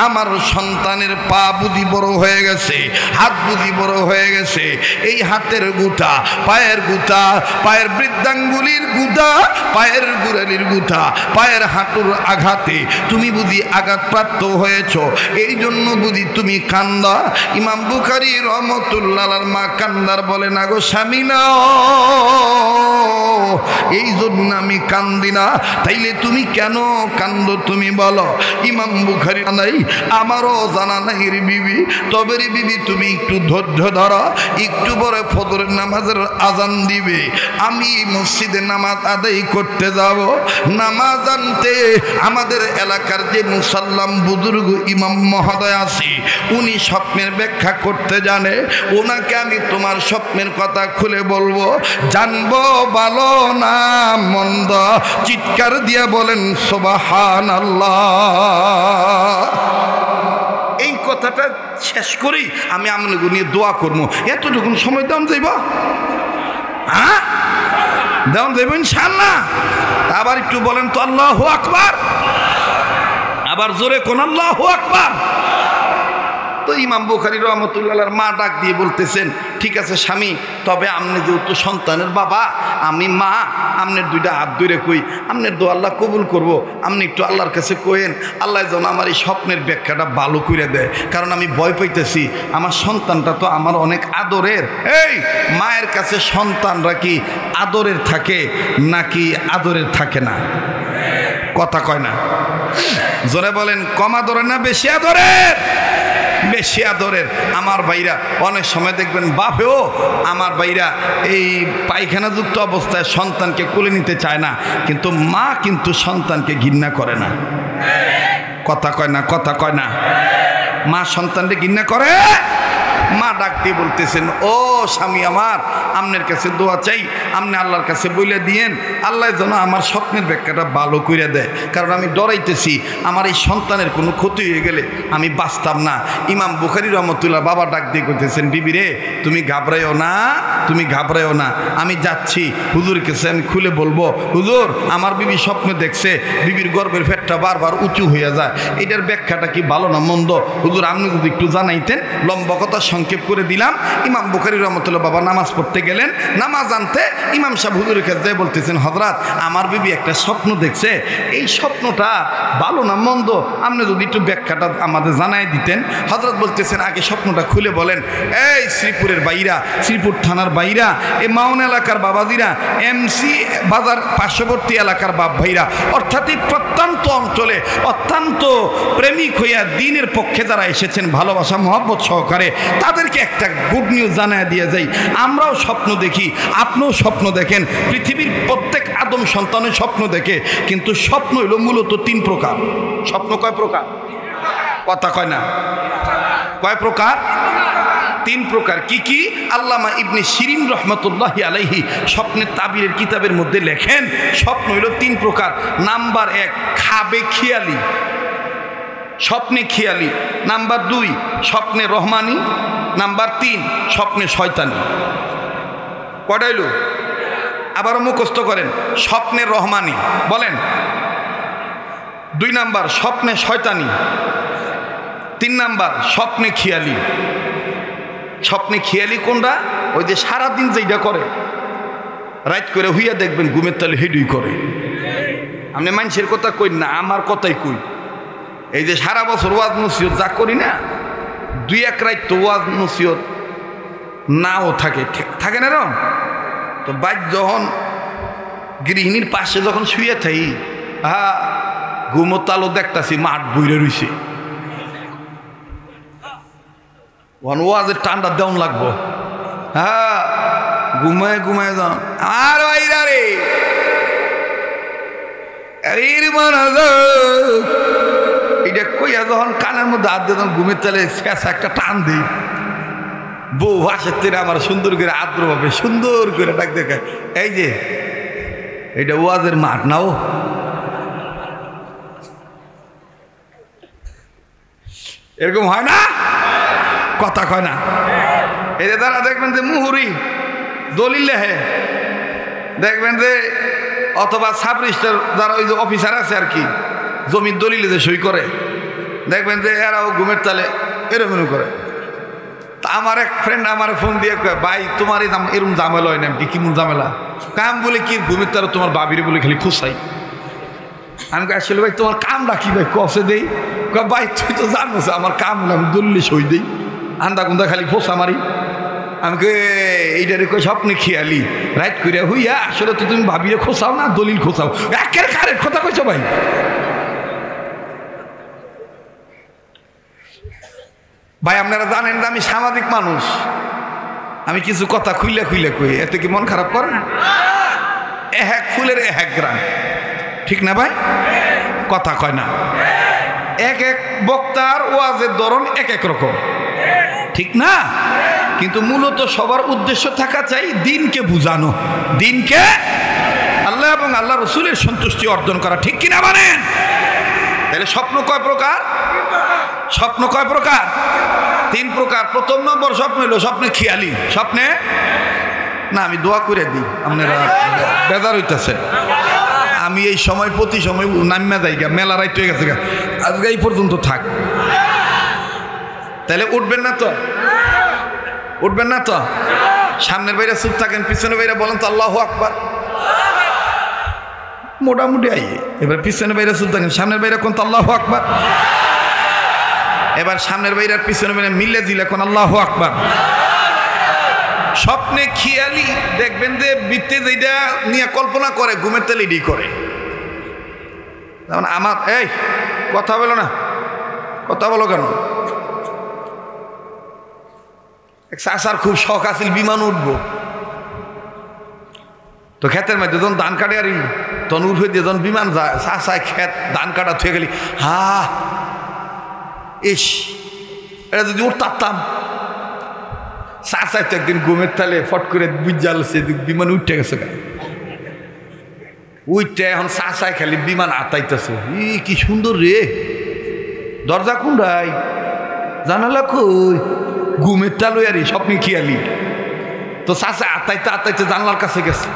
আমার সন্তানের পা বুঝি বড় হয়ে গেছে, হাত বুঝি বড় হয়ে গেছে, এই হাতের গুটা, পায়ের গুটা, পায়ের বৃদ্ধাঙ্গুলির গুটা, পায়ের গুড়ালির গুটা, পায়ের হাঁটুর আঘাতে তুমি বুঝি আঘাতপ্রাপ্ত হয়েছ, এই জন্য বুঝি তুমি কান্দা। ইমাম বুখারী রহমাতুল্লাহ আলাইহির মা কান্দার বলে, না গো স্বামী, না, এই জন্য আমি কান্দি না। তাইলে তুমি কেন কান্দো তুমি বলো। ইমাম বুখারী নাই, আমারও জানা নাই রে বিবি, তবে রে বিবি তুমি একটু ধৈর্য ধরো, একটু পরে ফজরের নামাজের আজান দিবে, আমি মসজিদে নামাজ আদায় করতে যাব। নামাজ আনতে আমাদের এলাকার যে মুসাল্লাম বুজুর্গ ইমাম মহোদয় আছে, উনি স্বপ্নের ব্যাখ্যা করতে জানে, ওনাকে আমি তোমার স্বপ্নের কথা খুলে বলবো, জানবো ভালো না মন্দ। চিৎকার দিয়ে বলেন সুবহানাল্লাহ। এই কথাটা শেষ করি আমি আপনাকে নিয়ে দোয়া করবো। এতটুকুন সময় দাম যাইব, হ্যাঁ দাম যাইব ইনশাআল্লাহ। আবার একটু বলেন তো আল্লাহু আকবার, আবার জোরে কোন আল্লাহু আকবার। তো ইমাম বুখারী রহমাতুল্লাহ আলাইহির মা ডাক দিয়ে বলতেছেন, ঠিক আছে স্বামী, তবে আপনি যেহেতু সন্তানের বাবা, আমি মা, আপনার দুইটা হাত ধরে কই, আপনার দোয়া আল্লাহ কবুল করবো, আপনি একটু আল্লাহর কাছে কইেন, আল্লাহ যেন আমার এই স্বপ্নের ব্যাখ্যাটা ভালো করে দেয়, কারণ আমি ভয় পাইতেছি, আমার সন্তানটা তো আমার অনেক আদরের। এই মায়ের কাছে সন্তানরা কি আদরের থাকে নাকি আদরের থাকে না? কথা কয় না, জোরে বলেন, কম আদরের না বেশি আদরের? বেশি আদরের। আমার ভাইরা অনেক সময় দেখবেন বাপেও আমার ভাইরা এই পায়খানাযুক্ত অবস্থায় সন্তানকে কোলে নিতে চায় না, কিন্তু মা কিন্তু সন্তানকে ঘৃণা করে না। কথা কয় না, কথা কয় না, মা সন্তানকে ঘৃণা করে। মা ডাক দিয়ে বলতেছেন, ও স্বামী আমার, আপনার কাছে দোয়া চাই, আপনি আল্লাহর কাছে বলে দিয়েন, আল্লাহ যেন আমার স্বপ্নের ব্যাখ্যাটা ভালো করে দেয়, কারণ আমি ডরাইতেছি আমার এই সন্তানের কোনো ক্ষতি হয়ে গেলে আমি বাঁচতাম না। ইমাম বুখারী রহমাতুল্লাহ বাবা ডাক দিয়ে করতেছেন, বিবি রে, তুমি ঘাবড়াইও না, তুমি ঘাবড়াইও না, আমি যাচ্ছি হুজুরের কাছে, আমি খুলে বলবো, হুজুর আমার বিবি স্বপ্ন দেখছে, বিবির গর্ভের পেটটা বারবার উঁচু হয়ে যায়, এটার ব্যাখ্যাটা কি ভালো না মন্দ, হুজুর আপনি যদি একটু জানাইতেন। লম্বা কথা সংক্ষেপ করে দিলাম। ইমাম বুখারী রহমাতুল্লাহ বাবা নামাজ পড়তে গেলেন, নামাজ আনতে ইমাম সাহেব হুজুরের কাছে বলতেছেন, হযরত আমার বিবি একটা স্বপ্ন দেখছে, এই স্বপ্নটা ভালো না মন্দ, আপনি যদি একটু ব্যাখ্যাটা আমাদের জানাই দিতেন। হযরত বলতেছেন, আগে স্বপ্নটা খুলে বলেন। এই শ্রীপুরের বাইরা, শ্রীপুর থানার বাইরা, এই মাউন এলাকার বাবাজিরা, এমসি বাজার পার্শ্ববর্তী এলাকার বাপ ভাইরা, অর্থাৎ এই প্রত্যন্ত অঞ্চলে অত্যন্ত প্রেমিক হইয়া দ্বীনের পক্ষে যারা এসেছেন ভালোবাসা মহব্বত সহকারে, তাদেরকে একটা গুড নিউজ জানায় দিয়ে যাই, আমরাও স্বপ্ন দেখি, আপনিও স্বপ্ন দেখেন, পৃথিবীর প্রত্যেক আদম সন্তানের স্বপ্ন দেখে, কিন্তু স্বপ্ন হইল মূলত 3 প্রকার। স্বপ্ন কয় প্রকার? কথা কয় না। কয় প্রকার? 3 প্রকার। কি কি? আল্লামা ইবনে শিরিন রহমতুল্লাহি আলাইহি স্বপ্নের তাবিরের কিতাবের মধ্যে লেখেন স্বপ্ন হইল 3 প্রকার। নাম্বার 1 খাবে খেয়ালি, স্বপ্নে খেয়ালি। নাম্বার 2 স্বপ্নে রহমানি। নাম্বার 3 স্বপ্নে শয়তানি। কয়টা হইল? আবারও মুখস্থ করেন। স্বপ্নে রহমানি বলেন, 2 নাম্বার স্বপ্নে শয়তানি, 3 নাম্বার স্বপ্নে খেয়ালি। স্বপ্নে খেয়ালি কোনটা? ওই যে সারাদিন যেটা করে, রাত করে হইয়া দেখবেন ঘুমের তালে হেডুই করে। আপনি মানুষের কথা কই না, আমার কথাই কই। এই যে সারা বছর ওয়াজ নসিহত যা করি না, 2-1 রাত তো ওয়াজ নসিহত নাও থাকে, থাকে না এরকম। তো বাইক যখন গৃহিণীর পাশে যখন শুয়ে থাই, ঘুমোর তালও দেখতাছি মাঠ বইরে রইছে, ওয়াজের টান্ডা দেওয়ান লাগবো। ঘুমায় ঘুমায় যান আর ভাইরা রে, এটা কইয়া যখন কানের মধ্যে হাত দিয়ে তখন ঘুমের তালে একটা টান দিই, বউ হাসের থেকে আমার সুন্দর করে আদ্রভাবে সুন্দর করে ডাক দেখে, এই যে এটা ওয়াজের মাঠ নাও। এরকম হয় না? কথা কয় না। এই যে তারা দেখবেন যে মুহুরি দলিল লেহে, দেখবেন যে অথবা সাব রেজিস্ট্রার যারা ওই যে অফিসার আছে আর কি, জমির দলিলে যে সই করে, দেখবেন যে এরাও ঘুমের তালে এরকম করে। তা আমার এক ফ্রেন্ড আমার ফোন দিয়ে কয়, ভাই তোমার এরকম ঝামেলা হয় না কি? কেমন ঝামেলা? কাম বলে কি ঘুমের তালে তোমার বাবিরে বলে খালি খুশাই। আমি আসলে ভাই তোমার কামটা কি ভাই কষে দেই? ভাই তুই তো জানো আমার কাম হলে আমি দলিলে সই দিই, আন্দা কুন্দা খালি ফোসা মারি। আমি এইটারে কই স্বপ্নে খেয়ালি, রাইট করিয়া হইয়া আসলে তো তুমি ভাবিরে খোসাও না, দলিল খোসাও। একের কারের কথা কইছো ভাই। ভাই আপনারা জানেন যে আমি সামাজিক মানুষ, আমি কিছু কথা খুইলে খুইলে কই, এতে কি মন খারাপ করেন? এক ফুলের এক গ্রাম, ঠিক না ভাই? কথা কয় না। এক এক বক্তার ওয়াজের ধরন এক এক রকম, ঠিক না? কিন্তু মূলত সবার উদ্দেশ্য থাকা চাই দিনকে বুঝানো, দিনকে আল্লাহ এবং আল্লাহ রসুলের সন্তুষ্টি অর্জন করা, ঠিক কিনা বলেন? তাহলে স্বপ্ন কয় প্রকার? স্বপ্ন কয় প্রকার? 3 প্রকার। প্রথম নম্বর স্বপ্ন হইল স্বপ্নে খেয়ালি। স্বপ্নে না, আমি দোয়া করে দিই, আপনারা বেজার হইতেছে। আমি এই সময় প্রতি সময় নামিয়া যাই গা, মেলা রাইট হয়ে গেছে গা, আজকে এই পর্যন্ত থাক। তাহলে উঠবেন না তো? উঠবেন না তো? সামনের বাইরে চুপ থাকেন, পিছনের বাইরে বলেন তো আল্লাহু আকবার। মোটামুটি আইয়ে এবার পিছনের বাইরে চুপ থাকেন, সামনের বাইরে কোন তো আল্লাহু আকবার। এবার সামনের বাইরে আর পিছনের বাইরে মিলে দিলে কোন আল্লাহু আকবার। স্বপ্নে খেয়ালি দেখবেন যে বৃত্তে যেটা নিয়ে কল্পনা করে ঘুমের তেলে এডি করে। যেমন আমার এই কথা বলো না, কথা বলো কেন? চাষার খুব শখ আছিল বিমান উঠবো, তো ক্ষেতের মধ্যে যখন ধান কাটে আর তখন উঠে দিয়ে যখন বিমান যায়, চাষায় ক্ষেত ধান কাটা থুয়ে গেলি, ইস এটা যদি উঠতাম। চাষায় তো একদিন ঘুমের তালে ফট করে বুঝাল বিমান উঠতে গেছে, উঠতে এখন চাষায় খালি বিমান আতাইতেছে। কি সুন্দর রে, দরজা কোন রাই, জানালা কই, ঘুমের তালই আর স্বপ্নে খেয়ালি। তো চাষা আতাইতে আতাইতে জানলার কাছে গেছে,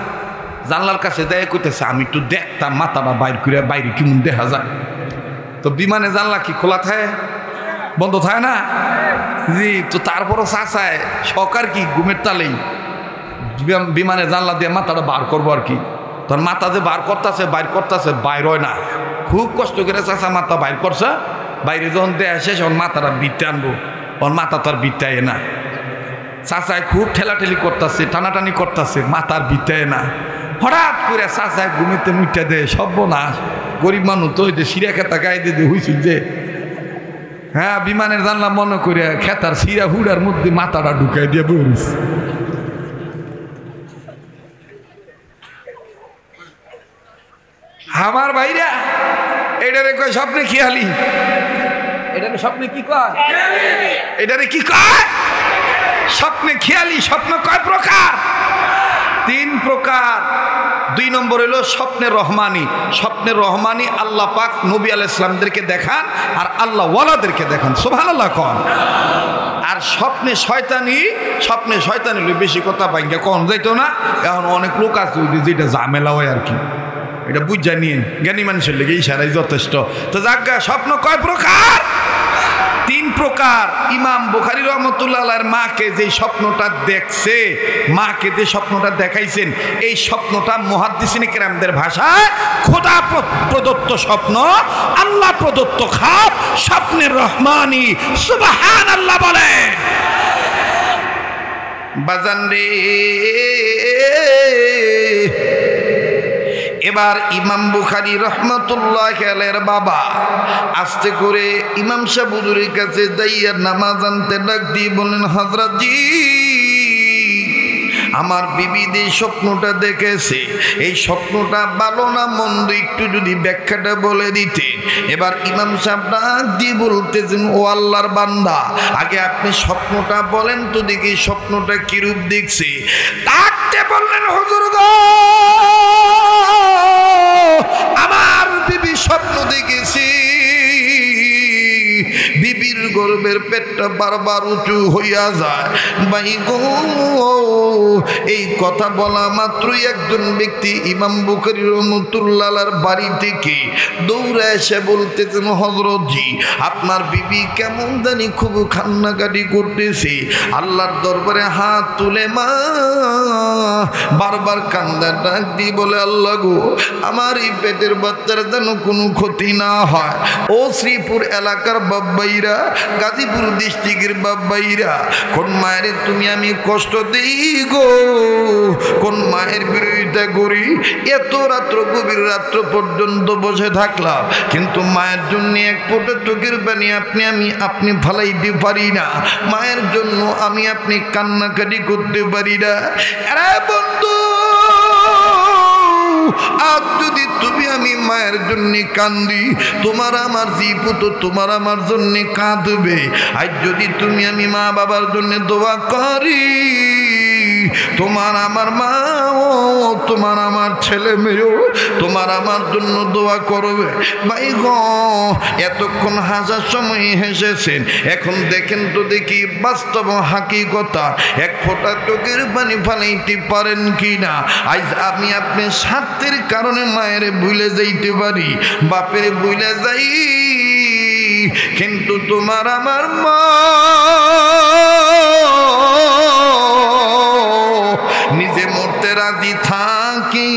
জানলার কাছে দেয় করতেছে আমি একটু দেখতাম মাথাটা বাইর করে বাইরে কেমন দেখা যায়। তো বিমানে জানলা কি খোলা থাকে? বন্ধ থাকে না জি। তো তারপরও চাষায় সকার কি ঘুমের তালেই বিমানে জানলা দিয়ে মাথাটা বার করবো আর কি। তোর মাথা যে বার করতেছে বাইর করতেছে, বাইর হয় না, খুব কষ্ট করে চাষা মাথা বাইর করছে। বাইরে যখন দেয়া শেষ তখন মাথাটা বিতে আনবো, ওর মাথা তার বিতায় না। চাচায় খুব ঠেলাঠেলি করতেছে, টানাটানি করতেছে, মাথার বিতায় না। হঠাৎ করে চাচায় ঘুমিতে মুইটা দেয়, সর্বনাশ। গরিব মানুষ তো ওই যে সিরিয়া খেতা গায়ে দিয়ে হইছিল যে
হ্যাঁ বিমানের জানলাম মনে করে খেতার সিরা হুড়ার মধ্যে মাথাটা ঢুকাই দিয়ে বলিস। আমার ভাইরা এটারে কয় স্বপ্নে খেয়ালি, এটারে স্বপ্নে কি কয়, এটারে কি কয় স্বপ্নে খেয়ালি। স্বপ্ন কয় প্রকার? 3 প্রকার। 2 নম্বর হলো স্বপ্নের রহমানি। স্বপ্নের রহমানি আল্লাহ পাক নবী আলাইহিস সালামদেরকে দেখান আর আল্লাহ ওয়ালাদেরকে দেখান, সুবহানাল্লাহ কোন। আর স্বপ্নে শয়তানি, স্বপ্নে শয়তানি হলে বেশি কথা ভাঙ্গা কোন যাইতো না। এখন অনেক লোক আছে যেটা ঝামেলা হয় আর কি, এটা বুঝা নিন, জ্ঞানী মানুষের লেগে ইশারাই যথেষ্ট। তো যাজ্ঞা স্বপ্ন কয় প্রকার? 3 প্রকার। ইমাম বুখারী রহমাতুল্লাহ আলাইহির মাকে যে স্বপ্নটা দেখছে, মাকে যে স্বপ্নটা দেখাইছেন, এই স্বপ্নটা মুহাদ্দিসিনে কেরামদের ভাষায় খোদা প্রদত্ত স্বপ্ন, আল্লাহ প্রদত্ত খাব, স্বপ্নের রহমানি। সুবহানাল্লাহ বলেন। বাজান রে, এবার ইমাম বুখারী রহমাতুল্লাহ আলাইহির বাবা আস্তে করে ইমাম সাহেব হুজুরের কাছে যাইয়া নামাজ আনতে ডাক দিয়ে বলেন, হযরত জি আমার বিবি যে স্বপ্নটা দেখেছে, এই স্বপ্নটা ভালো না মন্দ একটু যদি ব্যাখ্যাটা বলে দিতেন। এবার ইমাম সাহেব ডাক দিয়ে বলতেছেন, ও আল্লাহর বান্দা, আগে আপনি স্বপ্নটা বলেন তো দেখি স্বপ্নটা কিরূপ দেখছে। ডাকতে বললেন, হুজুর গো আমার বিবি স্বপ্ন দেখেছি, বিবির গর্ভের পেটটা বারবার উঁচু হইয়া যায়। ভাই গো, এই কথা বলা মাত্রই একজন ব্যক্তি ইমাম বুখারী রহমাতুল্লাহ আলাইহির বাড়ি থেকে দৌড়ে এসে বলতেছেন, হযরত জি আপনার বিবি কেমন জানি খুব কান্নাকাটি করতেছে, আল্লাহর দরবারে হাত তুলে মা বারবার কান্দা ডাক দিয়ে বলে, আল্লাহ গো আমার এই পেটের বাচ্চার যেন কোনো ক্ষতি না হয়। ও শ্রীপুর এলাকার বাব্বাইরা, গাজীপুর ডিস্ট্রিক্টের বাব্বাইরা, কোন মায়ের তুমি আমি কষ্ট দেই গো, কোন মায়ের বিরোধিতা করি, এত রাত্র গভীর রাত্র পর্যন্ত বসে থাকলাম, কিন্তু মায়ের জন্য এক ফোঁটা চোখের পানি আপনি ফালাইতে পারি না, মায়ের জন্য আপনি কান্নাকাটি করতে পারি না। আরে বন্ধু, আজ যদি তুমি আমি মায়ের জন্য কান্দি, তোমার আমার জীবু তো তোমার আমার জন্য কাঁদবে। আজ যদি তুমি আমি মা বাবার জন্য দোয়া করি, তোমার আমার মা ও তোমার আমার ছেলে মেয়েও তোমার আমার জন্য দোয়া করবে। ভাই গো এতক্ষণ হাসার সময় হেসেছেন, এখন দেখেন তো দেখি বাস্তব হাকিকতা, এক ফোঁটা চোখের পানি ফালাইতে পারেন কি না? আজ আমি আপনি স্বার্থের কারণে মায়ের ভুলে যাইতে পারি, বাপের ভুলে যাই, কিন্তু তোমার আমার মা নিজে মরতে রাজি থাকি,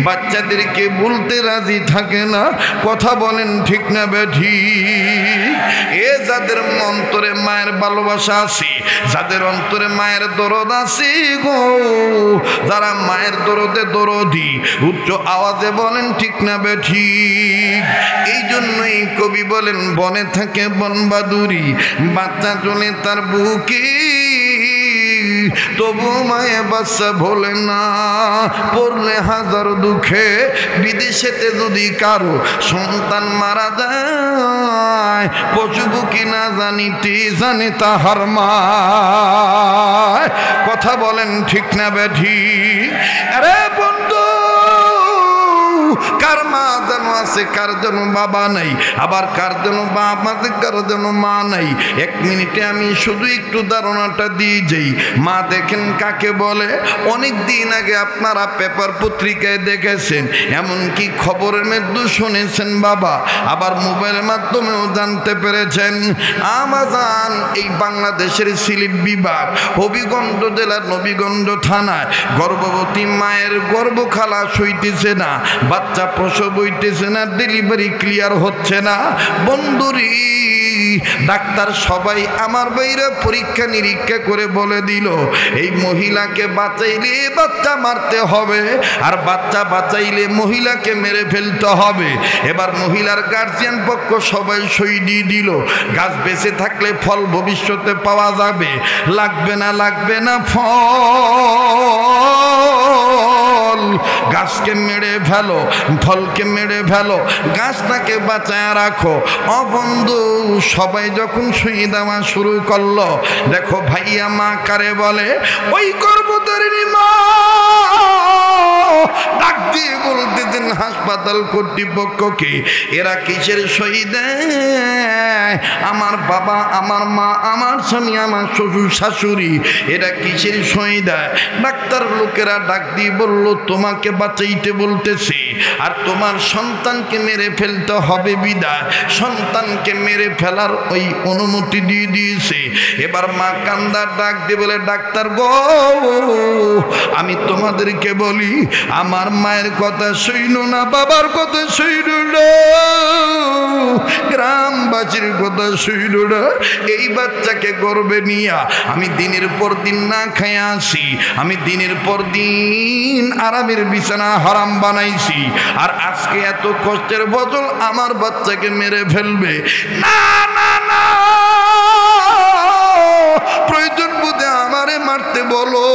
বাচ্চাদেরকে বলতে রাজি থাকে না। কথা বলেন ঠিক না বেঠিক? এ যাদের অন্তরে মায়ের ভালোবাসা আছে, যাদের অন্তরে মায়ের দরদ আছে গো, যারা মায়ের দরদে দরদি, উচ্চ আওয়াজে বলেন ঠিক না বেঠিক? এই জন্যই কবি বলেন, বনে থাকে বনবাদুরি, বাচ্চা চলে তার বুকে, তবু মায়ে বাচ্চা ভোলে না, পড়লে হাজার দুঃখে। বিদেশেতে যদি কারো সন্তান মারা যায়, পশুবু কি না জানিতে জানে তাহার মা। কথা বলেন ঠিক না বেঠিক? আরে বন্ধু, কার মা যেন আছে, কার যেন বাবা নাই, আবার কার যেন বাপ আছে, কার যেন মা নাই। 1 মিনিটে আমি শুধু একটু ধারণাটা দিয়ে যাই। মা দেখেন কাকে বলে? অনেক দিন আগে আপনারা পেপার পত্রিকায় দেখেছেন, এমনকি খবরের মধ্যে শুনেছেন বাবা, আবার মোবাইলের মাধ্যমেও জানতে পেরেছেন। আমাজান এই বাংলাদেশের সিলেট বিভাগ হবিগঞ্জ জেলার নবীগঞ্জ থানায় গর্ভবতী মায়ের গর্ভ খালাস হইতেছে না, বাচ্চা প্রসব হইতেছে না, ডেলিভারি ক্লিয়ার হচ্ছে না। বন্ধুরি
ডাক্তার সবাই আমার বাইরে পরীক্ষা নিরীক্ষা করে বলে দিল এই মহিলাকে বাঁচাইলে বাচ্চা মারতে হবে, আর বাচ্চা বাঁচাইলে মহিলাকে মেরে ফেলতে হবে। এবার মহিলার গার্জিয়ান পক্ষ সবাই সই দিয়ে দিল, গাছ বেঁচে থাকলে ফল ভবিষ্যতে পাওয়া যাবে, লাগবে না ফল, গাছকে মেরে ফেলো, ফলকে মেরে ফেলো, গাছটাকে বাঁচায় রাখো। ও বন্ধু, সবাই যখন সই দেওয়া শুরু করলো, দেখো ভাইয়া মা কারে বলে, ওই গর্ভধারিণী মা ডাক দিয়ে বলতেছেন হাসপাতাল কর্তৃপক্ষকে, এরা কিসের সই দেয়? আমার বাবা, আমার মা, আমার স্বামী, আমার শ্বশুর শাশুড়ি, এরা কিসের সই দেয়? ডাক্তার লোকেরা ডাক দিয়ে বলল, তোমাকে বাঁচাইতে বলতেছে, আর তোমার সন্তানকে মেরে ফেলতে হবে বিদায় সন্তানকে মেরে ফেলার ওই অনুমতি দিয়ে দিয়েছে। এবার মা কান্দার ডাক দিয়ে বলে, ডাক্তার গো, আমি তোমাদেরকে বলি, আমার মায়ের কথা শুইনো না, বাবার কথা শুইনো না, গ্রামবাসীর কথা শুইনো না, এই বাচ্চাকে গর্বে নিয়া আমি দিনের পর দিন না খাই আসি, আমি দিনের পর দিন আরামের বিছানা হারাম বানাইছি, আর আজকে এত কষ্টের বদল আমার বাচ্চাকে মেরে ফেলবে। না না না, প্রয়োজন বোধে আমারে মারতে বলো,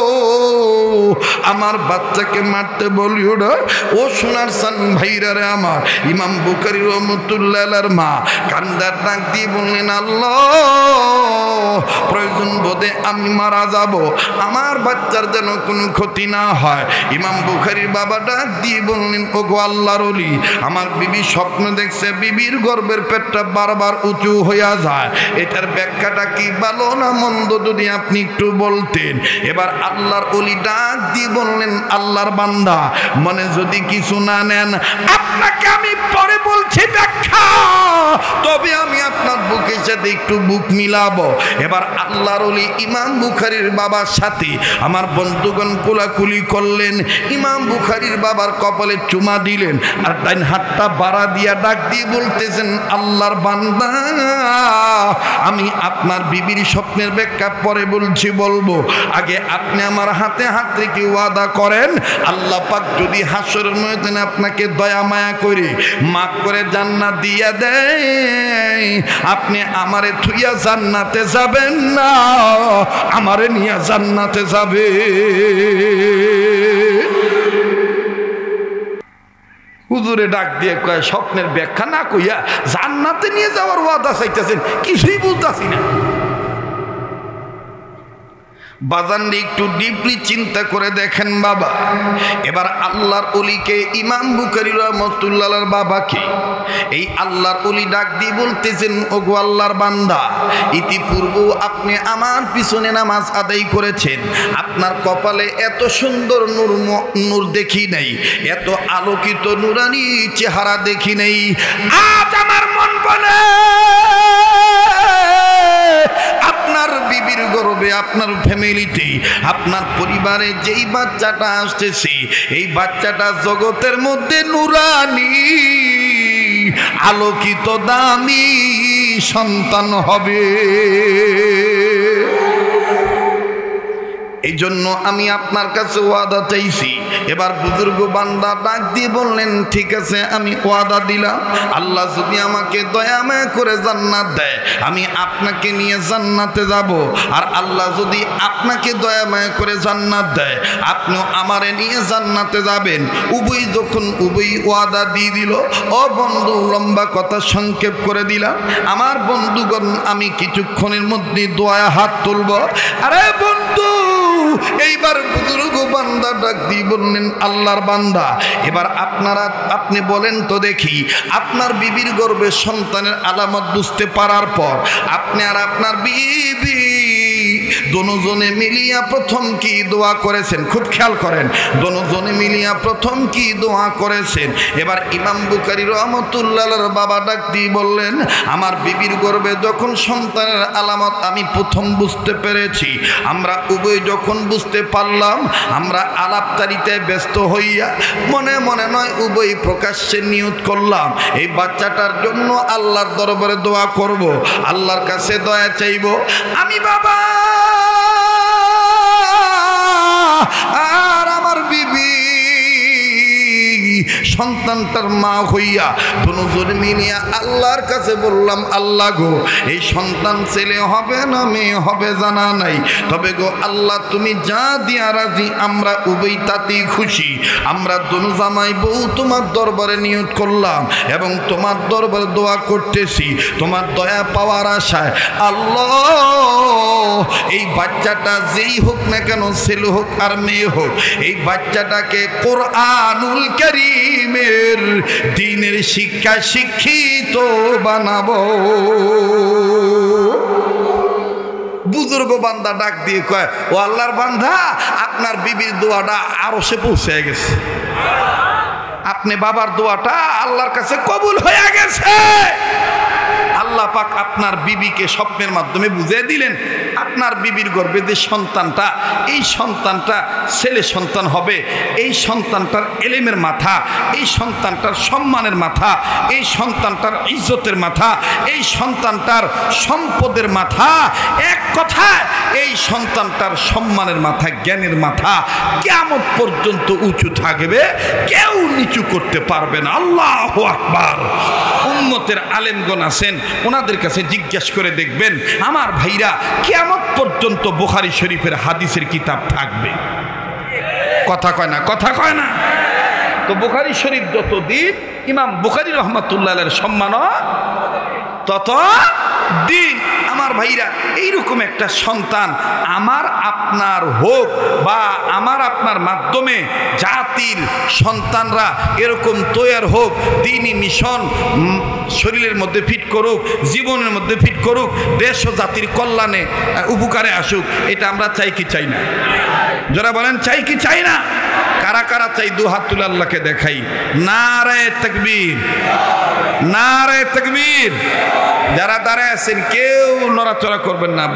আমার বাচ্চাকে মারতে বলিও না। ও সোনার সান ভাইরা রে আমার, ইমাম বুখারী রহমাতুল্লাহ আলাইহির মা কান্দার ডাক দিয়ে বললেন, আল্লাহ, প্রয়োজন বোধে আমি মারা যাব, আমার বাচ্চার যেন কোনো ক্ষতি না হয়। ইমাম বুখারীর বাবা ডাক দিয়ে বললেন, ওগো আল্লাহর ওলি, আমার বিবি স্বপ্ন দেখছে বিবির গর্ভের পেটটা বারবার উঁচু হইয়া যায়, এটার ব্যাখ্যাটা কি ভালো না মন্দ যদি আপনি একটু বলতেন। এবার আল্লাহর ওলি ডাক দিয়ে বললেন, আল্লাহর বান্দা, মনে যদি কিছু না নেন, আপনাকে আমি পরে বলছি ব্যাখ্যা, তবে আমি আপনার বুকের সাথে একটু বুক মিলাবো। এবার আল্লাহর ওলি ইমাম বুখারীর বাবার সাথে আমার বন্ধুগণ কোলাকুলি করলেন, ইমাম বুখারীর বাবার কপালে চুমা দিলেন, আর ডাইন হাতটা বাড়া দিয়া ডাক দিয়ে বলতেছেন, আল্লাহর বান্দা, আমি আপনার বিবির স্বপ্নের ব্যাখ্যা পরে বলবো, আগে আপনি আমার হাতে হাত রেখে ওয়াদা করেন, আল্লাহ পাক যদি হাসরের ময়দানে আপনাকে দয়া মায়া করে মাফ করে জান্নাত দিয়া দেয়, আপনি আমারে থুইয়া জান্নাতে যাবেন না, আমারে নিয়ে জান্নাতে যাবে। হুজুরে ডাক দিয়ে কয়, স্বপ্নের ব্যাখ্যা না কইয়া জান্নাতে নিয়ে যাওয়ার ওয়াদা চাইতেছেন, কিছুই বুঝতেছি না। বাজানরে একটু ডিপলি চিন্তা করে দেখেন বাবা। এবার আল্লাহর ওলিকে, ইমাম বুখারী রাহমাতুল্লাহ আলাইহির বাবাকে এই আল্লাহর ওলি ডাক দিয়ে বলতেছেন, ওগো আল্লাহর বান্দা, ইতিপূর্ব আপনি আমার পিছনে নামাজ আদায় করেছেন, আপনার কপালে এত সুন্দর নূর দেখি নাই, এত আলোকিত নুরানি চেহারা দেখি নাই। আজ আমার মন বলে আপনার বিবির গর্ভে, আপনার ফ্যামিলিতে, আপনার পরিবারে যেই বাচ্চাটা আসতেছে, এই বাচ্চাটা জগতের মধ্যে নুরানি, আলোকিত, দামি সন্তান হবে। এই জন্য আমি আপনার কাছে ওয়াদা চাইছি। এবার বুজুর্গ বান্দা ডাক দিয়ে বললেন, ঠিক আছে, আমি ওয়াদা দিলাম, আল্লাহ যদি আমাকে দয়া মায়া করে জান্নাত দেয়, আমি আপনাকে নিয়ে জান্নাতে যাব, আর আল্লাহ যদি আপনাকে দয়া মায়া করে জান্নাত দেয়, আপনিও আমারে নিয়ে জান্নাতে যাবেন। উভয় যখন উভয় ওয়াদা দিয়ে দিল, ও বন্ধু, লম্বা কথা সংক্ষেপ করে দিলাম, আমার বন্ধুগণ, আমি কিছুক্ষণের মধ্যে দোয়া হাত তুলব। আরে বন্ধু, এইবার বুজুর্গ বান্দা ডাক দিয়ে বললেন, আল্লাহর বান্দা, এবার আপনি বলেন তো দেখি, আপনার বিবির গর্ভে সন্তানের আলামত বুঝতে পারার পর আপনি আর আপনার বিবি দোনোজনে মিলিয়া প্রথম কি দোয়া করেছেন, খুব খেয়াল করেন, দোনোজনে মিলিয়া প্রথম কি দোয়া করেছেন। এবার ইমাম বুখারী রহমতুল্লাহর বাবা ডাক দিয়ে বললেন, আমার বিবির গর্ভে যখন সন্তানের আলামত আমি প্রথম বুঝতে পেরেছি, আমরা উভয় যখন বুঝতে পারলাম, আমরা আলাপচারিতায় ব্যস্ত হইয়া মনে মনে নয় উভয় প্রকাশ্যে নিয়ত করলাম এই বাচ্চাটার জন্য আল্লাহর দরবারে দোয়া করব, আল্লাহর কাছে দয়া চাইব। আমি বাবা আর আমার বিবি সন্তানটার মা হইয়া দুজন মিলিয়া আল্লাহর কাছে বললাম, আল্লাহ গো এই সন্তান ছেলে হবে না মেয়ে হবে জানা নাই, তবে গো আল্লাহ তুমি যা দিয়া রাজি আমরা উভয় তাতেই খুশি। আমরা দোনো জামাই বউ তোমার দরবারে নিয়ত করলাম এবং তোমার দরবারে দোয়া করতেছি তোমার দয়া পাওয়ার আশায়। আল্লাহ এই বাচ্চাটা যেই হোক না কেন, ছেলে হোক আর মেয়ে হোক, এই বাচ্চাটাকে কোরআনুল কারীমের দ্বীনের শিক্ষা শিক্ষিত বানাবো। বুজুর্গ বান্দা ডাক দিয়ে কয়, ও আল্লাহর বান্দা, আপনার বিবির দোয়াটা আরশে পৌঁছে গেছে, আপনি বাবার দোয়াটা আল্লাহর কাছে কবুল হয়ে গেছে। আল্লাহ পাক আপনার বিবিকে স্বপ্নের মাধ্যমে বুঝিয়ে দিলেন আপনার বিবির গর্ভে যে সন্তানটা, এই সন্তানটা ছেলে সন্তান হবে, এই সন্তানটার এলেমের মাথা, এই সন্তানটার সম্মানের মাথা, এই সন্তানটার ইজ্জতের মাথা, এই সন্তানটার সম্পদের মাথা, এক কথায় এই সন্তানটার সম্মানের মাথা, জ্ঞানের মাথা কিয়ামত পর্যন্ত উঁচু থাকবে, কেউ নিচু করতে পারবে না। আল্লাহু আকবার। উম্মতের আলেমগণ আছেন, ওনাদের কাছে জিজ্ঞাসা করে দেখবেন আমার ভাইরা, কিয়ামত পর্যন্ত বুখারী শরীফের হাদিসের কিতাব থাকবে। কথা কয় না, কথা কয় না। তো বুখারী শরীফ যতদিন, ইমাম বুখারী রাহমাতুল্লাহ আলাইহির সম্মান তত দিন। আমার ভাইরা, এইরকম একটা সন্তান আমার আপনার হোক বা আমার আপনার মাধ্যমে জাতির সন্তানরা এরকম তৈয়ার হোক, দ্বীনি মিশন শরীরের মধ্যে ফিট করুক, জীবনের মধ্যে ফিট করুক, দেশ ও জাতির কল্যাণে উপকারে আসুক, এটা আমরা চাই কি চাই না? যারা বলেন চাই কি চাই না? কারা কারা চাই? দু হাত তুলে আল্লাহকে দেখাই। নারে তাকবীর, নারে তাকবীর। যারা দাঁড়ায় আছেন কেউ নড়াচড়া করবেন না,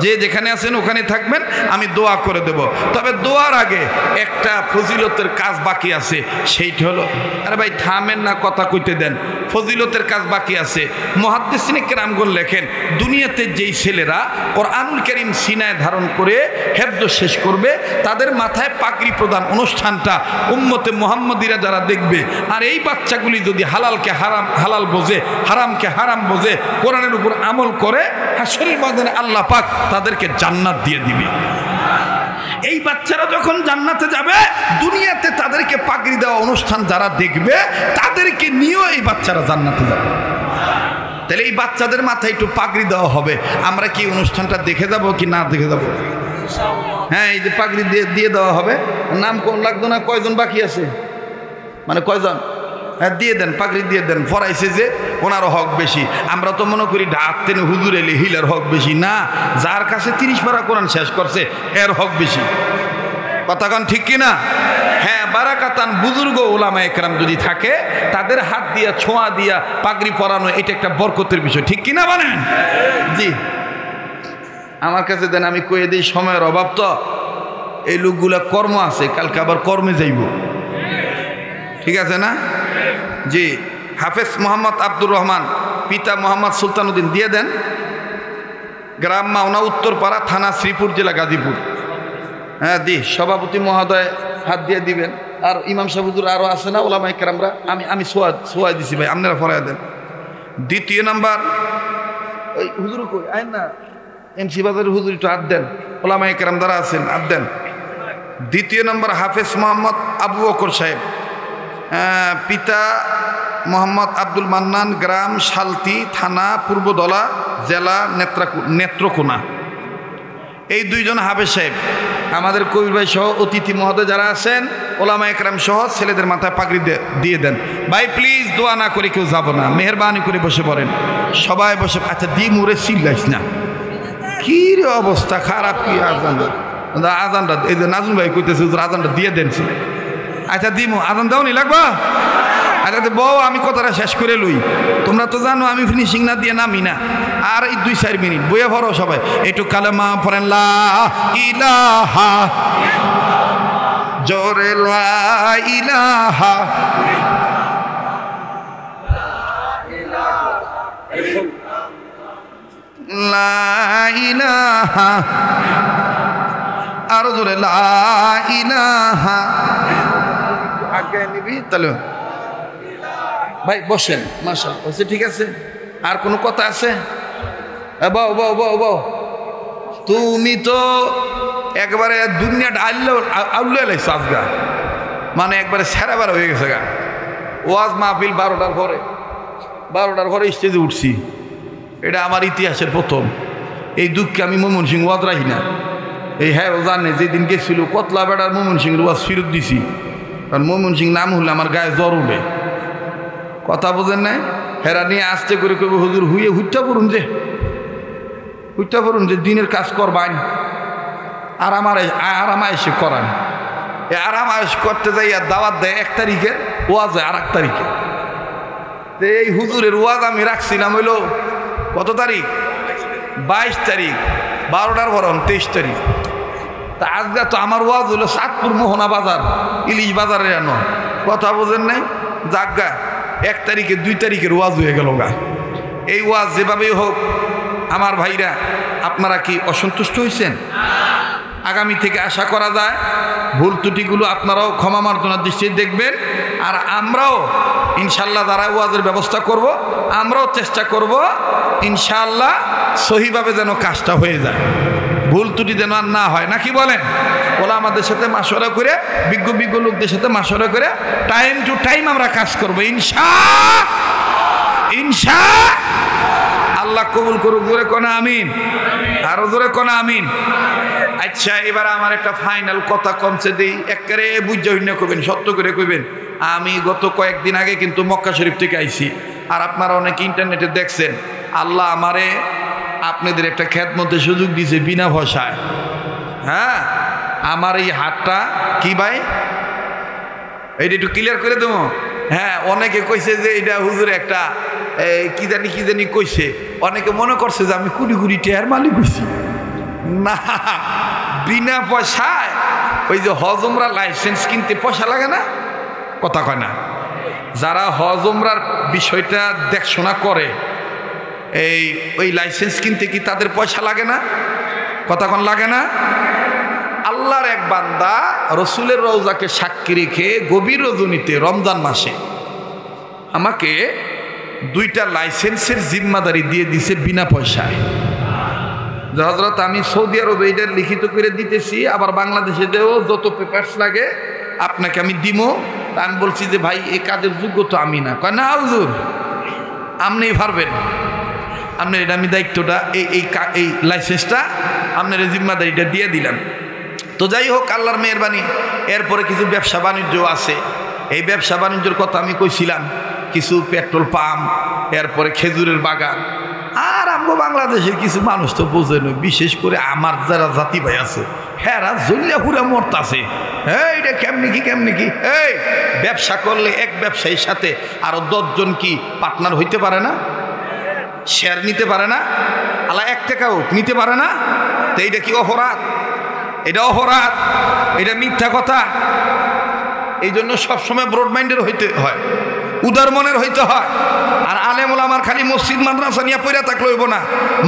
যে যেখানে আছেন ওখানে থাকবেন, আমি দোয়া করে দেব। তবে দোয়ার আগে একটা ফজিলতের কাজ বাকি আছে, সেইটা হলো, আরে ভাই থামেন না, কথা কইতে দেন। ফজিলতের কাজ বাকি আছে। মুহাদ্দিসিনে কেরামগণ লেখেন, দুনিয়াতে যেই ছেলেরা কোরআনুল কারীম সিনায় ধারণ করে হেফজ শেষ করবে, তাদের মাথায় পাগড়ি প্রদান অনুষ্ঠানটা উম্মতে মুহাম্মদীরা যারা দেখবে, আর এই বাচ্চাগুলি যদি হালালকে হারাম হালাল বোঝে, হারামকে হারাম বোঝে, কোরআনের উপর আমল করে, হাশরের ময়দানে আল্লাহ পাক তাদেরকে জান্নাত দিয়ে দিবে। এই বাচ্চারা যখন জান্নাতে যাবে, দুনিয়াতে তাদেরকে পাগড়ি দেওয়া অনুষ্ঠান যারা দেখবে, তাদেরকে নিয়েও এই বাচ্চারা জান্নাতে যাবে। তাহলে এই বাচ্চাদের মাথায় একটু পাগড়ি দেওয়া হবে। আমরা কি অনুষ্ঠানটা দেখে যাব কি না দেখে যাব? হ্যাঁ, এই যে পাগড়ি দিয়ে দেওয়া হবে। নাম কোন লাগতো না? কয়জন বাকি আছে? মানে কয়জন? হ্যাঁ, দিয়ে দেন, পাগড়ি দিয়ে দেন। ফরাইছে যে ওনারও হক বেশি। আমরা তো মনে করি ঢাকতেন হুজুর এলে হিলার হক বেশি না, যার কাছে 30 পারা কোরআন শেষ করছে এর হক বেশি। কথা কন ঠিক কিনা? হ্যাঁ, বারাকাতান বুজুর্গ ওলামা একরাম যদি থাকে, তাদের হাত দিয়া ছোঁয়া দিয়া পাগড়ি পরানো, এটা একটা বরকতের বিষয়, ঠিক কিনা বলেন? জি, আমার কাছে দেন, আমি কয়ে দিই, সময়ের অভাব তো। এই লোকগুলা কর্ম আছে, কালকে আবার কর্মে যাইব, ঠিক আছে না? জি, হাফেজ মোহাম্মদ আব্দুর রহমান, পিতা মোহাম্মদ সুলতানুদ্দিন, দিয়ে দেন। গ্রাম মাওনা, উত্তরপাড়া থানা, শ্রীপুর জেলা, গাজীপুর। হ্যাঁ দি, সভাপতি মহোদয় হাত দিয়ে দিবেন। আর ইমাম সাহেব হুজুর আরও আছে না ওলামা ইকরামরা, আমি সোয়াই দিছি ভাই, আপনারা ফরাই দেন। দ্বিতীয় নাম্বার, ওই হুজুর কই আইন না, এমসি বাজারের হুজুর একটু হাত দেন, ওলামা ইকরাম যারা আছেন হাত দেন। দ্বিতীয় নম্বর হাফেজ মোহাম্মদ আবু বকর সাহেব, পিতা মোহাম্মদ আব্দুল মান্নান, গ্রাম শালতি, থানা পূর্বদলা, জেলা নেত্রকোনা। এই দুইজন হাফেজ সাহেব, আমাদের কবির ভাই সহ অতিথি মহোদয় যারা আছেন, ওলামা একরাম সহ ছেলেদের মাথায় পাগড়ি দিয়ে দেন। ভাই প্লিজ দোয়া না করে কেউ যাব না, মেহরবানি করে বসে পড়েন, সবাই বসে। আচ্ছা দি মুরে চিল্লাইস না,
কি রে অবস্থা খারাপ, কি আজানটা আজানটা এই যে নাজুম ভাই কইতেছে আজানটা দিয়ে দেন। আচ্ছা দিমো, আজান দাও নি লাগবা। আচ্ছা বউ আমি কথাটা শেষ করে লই, তোমরা তো জানো আমি ফিনিশিং না দিয়ে নামি না। আর এই 2-4 মিনিট বইয়ে ভরো সবাই, একটু কালেমা পড়েন লা ইলাহা, জোরে লা ইলাহা, লা ইলাহা, আরো জোরে লা ইলাহা। আগে নিবি তাহলে ভাই বসেন, মাশাআল্লাহ হচ্ছে, ঠিক আছে। আর কোনো কথা আছে? বউ বউ বউ বউ, তুমি তো একবারে দুনিয়াটা আউলে লাইছো আজগা, মানে একবারে সেরাবার হয়ে গেছে গা। ওয়াজ মাহফিল 12টার পরে স্টেজে উঠছি, এটা আমার ইতিহাসের প্রথম। এই দুঃখে আমি ময়মনসিংহ ওয়াজ রাখি না। এই হ্যাঁ ও জানে যেদিন গেছিল কতলা বেড়ার ময়মনসিংহের ওয়াজ ফেরত দিছি, কারণ ময়মনসিংহ নাম হলে আমার গায়ে জ্বর উঠে। কথা বোঝেন নাই? হেরা নিয়ে আসতে করে কবে হুজুর হুইটা পড়ুন যে দিনের কাজ করবান, আরাম এসে করান। এই আরাম আয়েস করতে যাই আর দাওয়াত দেয় 1 তারিখের, ওয়াজ হয় আর 1 তারিখে। তো এই হুজুরের ওয়াজ আমি রাখছিলাম হইল কত তারিখ? 22 তারিখ, 12টার ভরণ 23 তারিখ। তা আজকে তো আমার ওয়াজ হলো চাঁদপুর মোহনা বাজার, ইলিশ বাজারে আনো। কথা বোঝেন নাই? জাগা 1 তারিখে 2 তারিখের ওয়াজ হয়ে গেল গা। এই ওয়াজ যেভাবেই হোক আমার ভাইরা, আপনারা কি অসন্তুষ্ট হয়েছেন? আগামী থেকে আশা করা যায় ভুল ত্রুটিগুলো আপনারাও ক্ষমা মার্জনার দৃষ্টিতে দেখবেন। আর আমরাও ইনশাল্লাহ যারা ওয়াজের ব্যবস্থা করব, আমরাও চেষ্টা করব ইনশাআল্লাহ সহিভাবে যেন কাজটা হয়ে যায়, ভুল ত্রুটি যেন আর না হয়। নাকি বলেন? ওলা আমাদের সাথে মাশওয়ারা করে, বিজ্ঞ লোকদের সাথে মাশওয়ারা করে টাইম টু টাইম আমরা কাজ করব ইনশা আল্লাহ কবুল করুক। জোরে কোনা আমিন, আরো জোরে কোনা আমিন। আচ্ছা এবার আমার একটা ফাইনাল কথা কমছে দেই, একেবারে বুঝা হইনা কইবেন, সত্য করে কইবেন। আমি গত কয়েকদিন আগে কিন্তু মক্কা শরীফ থেকে আইছি, আর আপনারা অনেকে ইন্টারনেটে দেখছেন। আল্লাহ আমারে আপনাদের একটা খেদমতের সুযোগ দিয়েছে বিনা পয়সায়। হ্যাঁ, আমার এই হাতটা কি ভাই, এইটা একটু ক্লিয়ার করে দেবো। হ্যাঁ, অনেকে কইছে যে এটা হুজুরে একটা কি জানি কইছে, অনেকে মনে করছে যে আমি কুড়ি টাকার মালিক হইছি। না, বিনা পয়সায় ওই যে হজ উমরা লাইসেন্স কিনতে পয়সা লাগে না? কথা কয় না? যারা হজ উমরার বিষয়টা দেখশোনা করে, ওই লাইসেন্স কিনতে কি তাদের পয়সা লাগে না? কথা কোন লাগে না? আল্লাহর এক বান্দা রসুলের রওজাকে সাক্ষী রেখে গভীর রজনীতে রমজান মাসে আমাকে 2টা লাইসেন্সের জিম্মাদারি দিয়ে দিছে বিনা পয়সায়। হযরত আমি সৌদি আরবে এটা লিখিত করে দিতেছি, আবার বাংলাদেশে দেও যত পেপারস লাগে আপনাকে আমি দিমো। আমি বলছি যে ভাই এই কাজের যোগ্য তো আমি না। কয় না হুজুর আপনিই পারবেন, আপনার এটা আমি দায়িত্বটা এই লাইসেন্সটা আপনার জিম্মাদারিটা দিয়ে দিলাম। তো যাই হোক, আল্লাহর মেহেরবানি। এরপরে কিছু ব্যবসা বাণিজ্য আছে। এই ব্যবসা বাণিজ্যের কথা আমি কইছিলাম, কিছু পেট্রোল পাম্প, এরপরে খেজুরের বাগান। আর আমগো বাংলাদেশের কিছু মানুষ তো বোঝে না, বিশেষ করে আমার যারা জাতি ভাই আছে হ্যাঁ জল্লা পুরা মরতাছে। এইটা কেমনি কি এই ব্যবসা করলে এক ব্যবসায়ীর সাথে আরো 10 জন কি পার্টনার হইতে পারে না? শেয়ার নিতে পারে না? আল্লাহ 1 টাকাও নিতে পারে না? তো এইটা কি অপরাধ? এটা অপরাধ, এটা মিথ্যা কথা। এই জন্য সবসময় ব্রড মাইন্ডের হইতে হয়, উদার মনের হইতে হয়। আর আলেম ওলামার খালি মসজিদ মাদ্রাসা নিয়ে পড়ে থাকলে হইব না।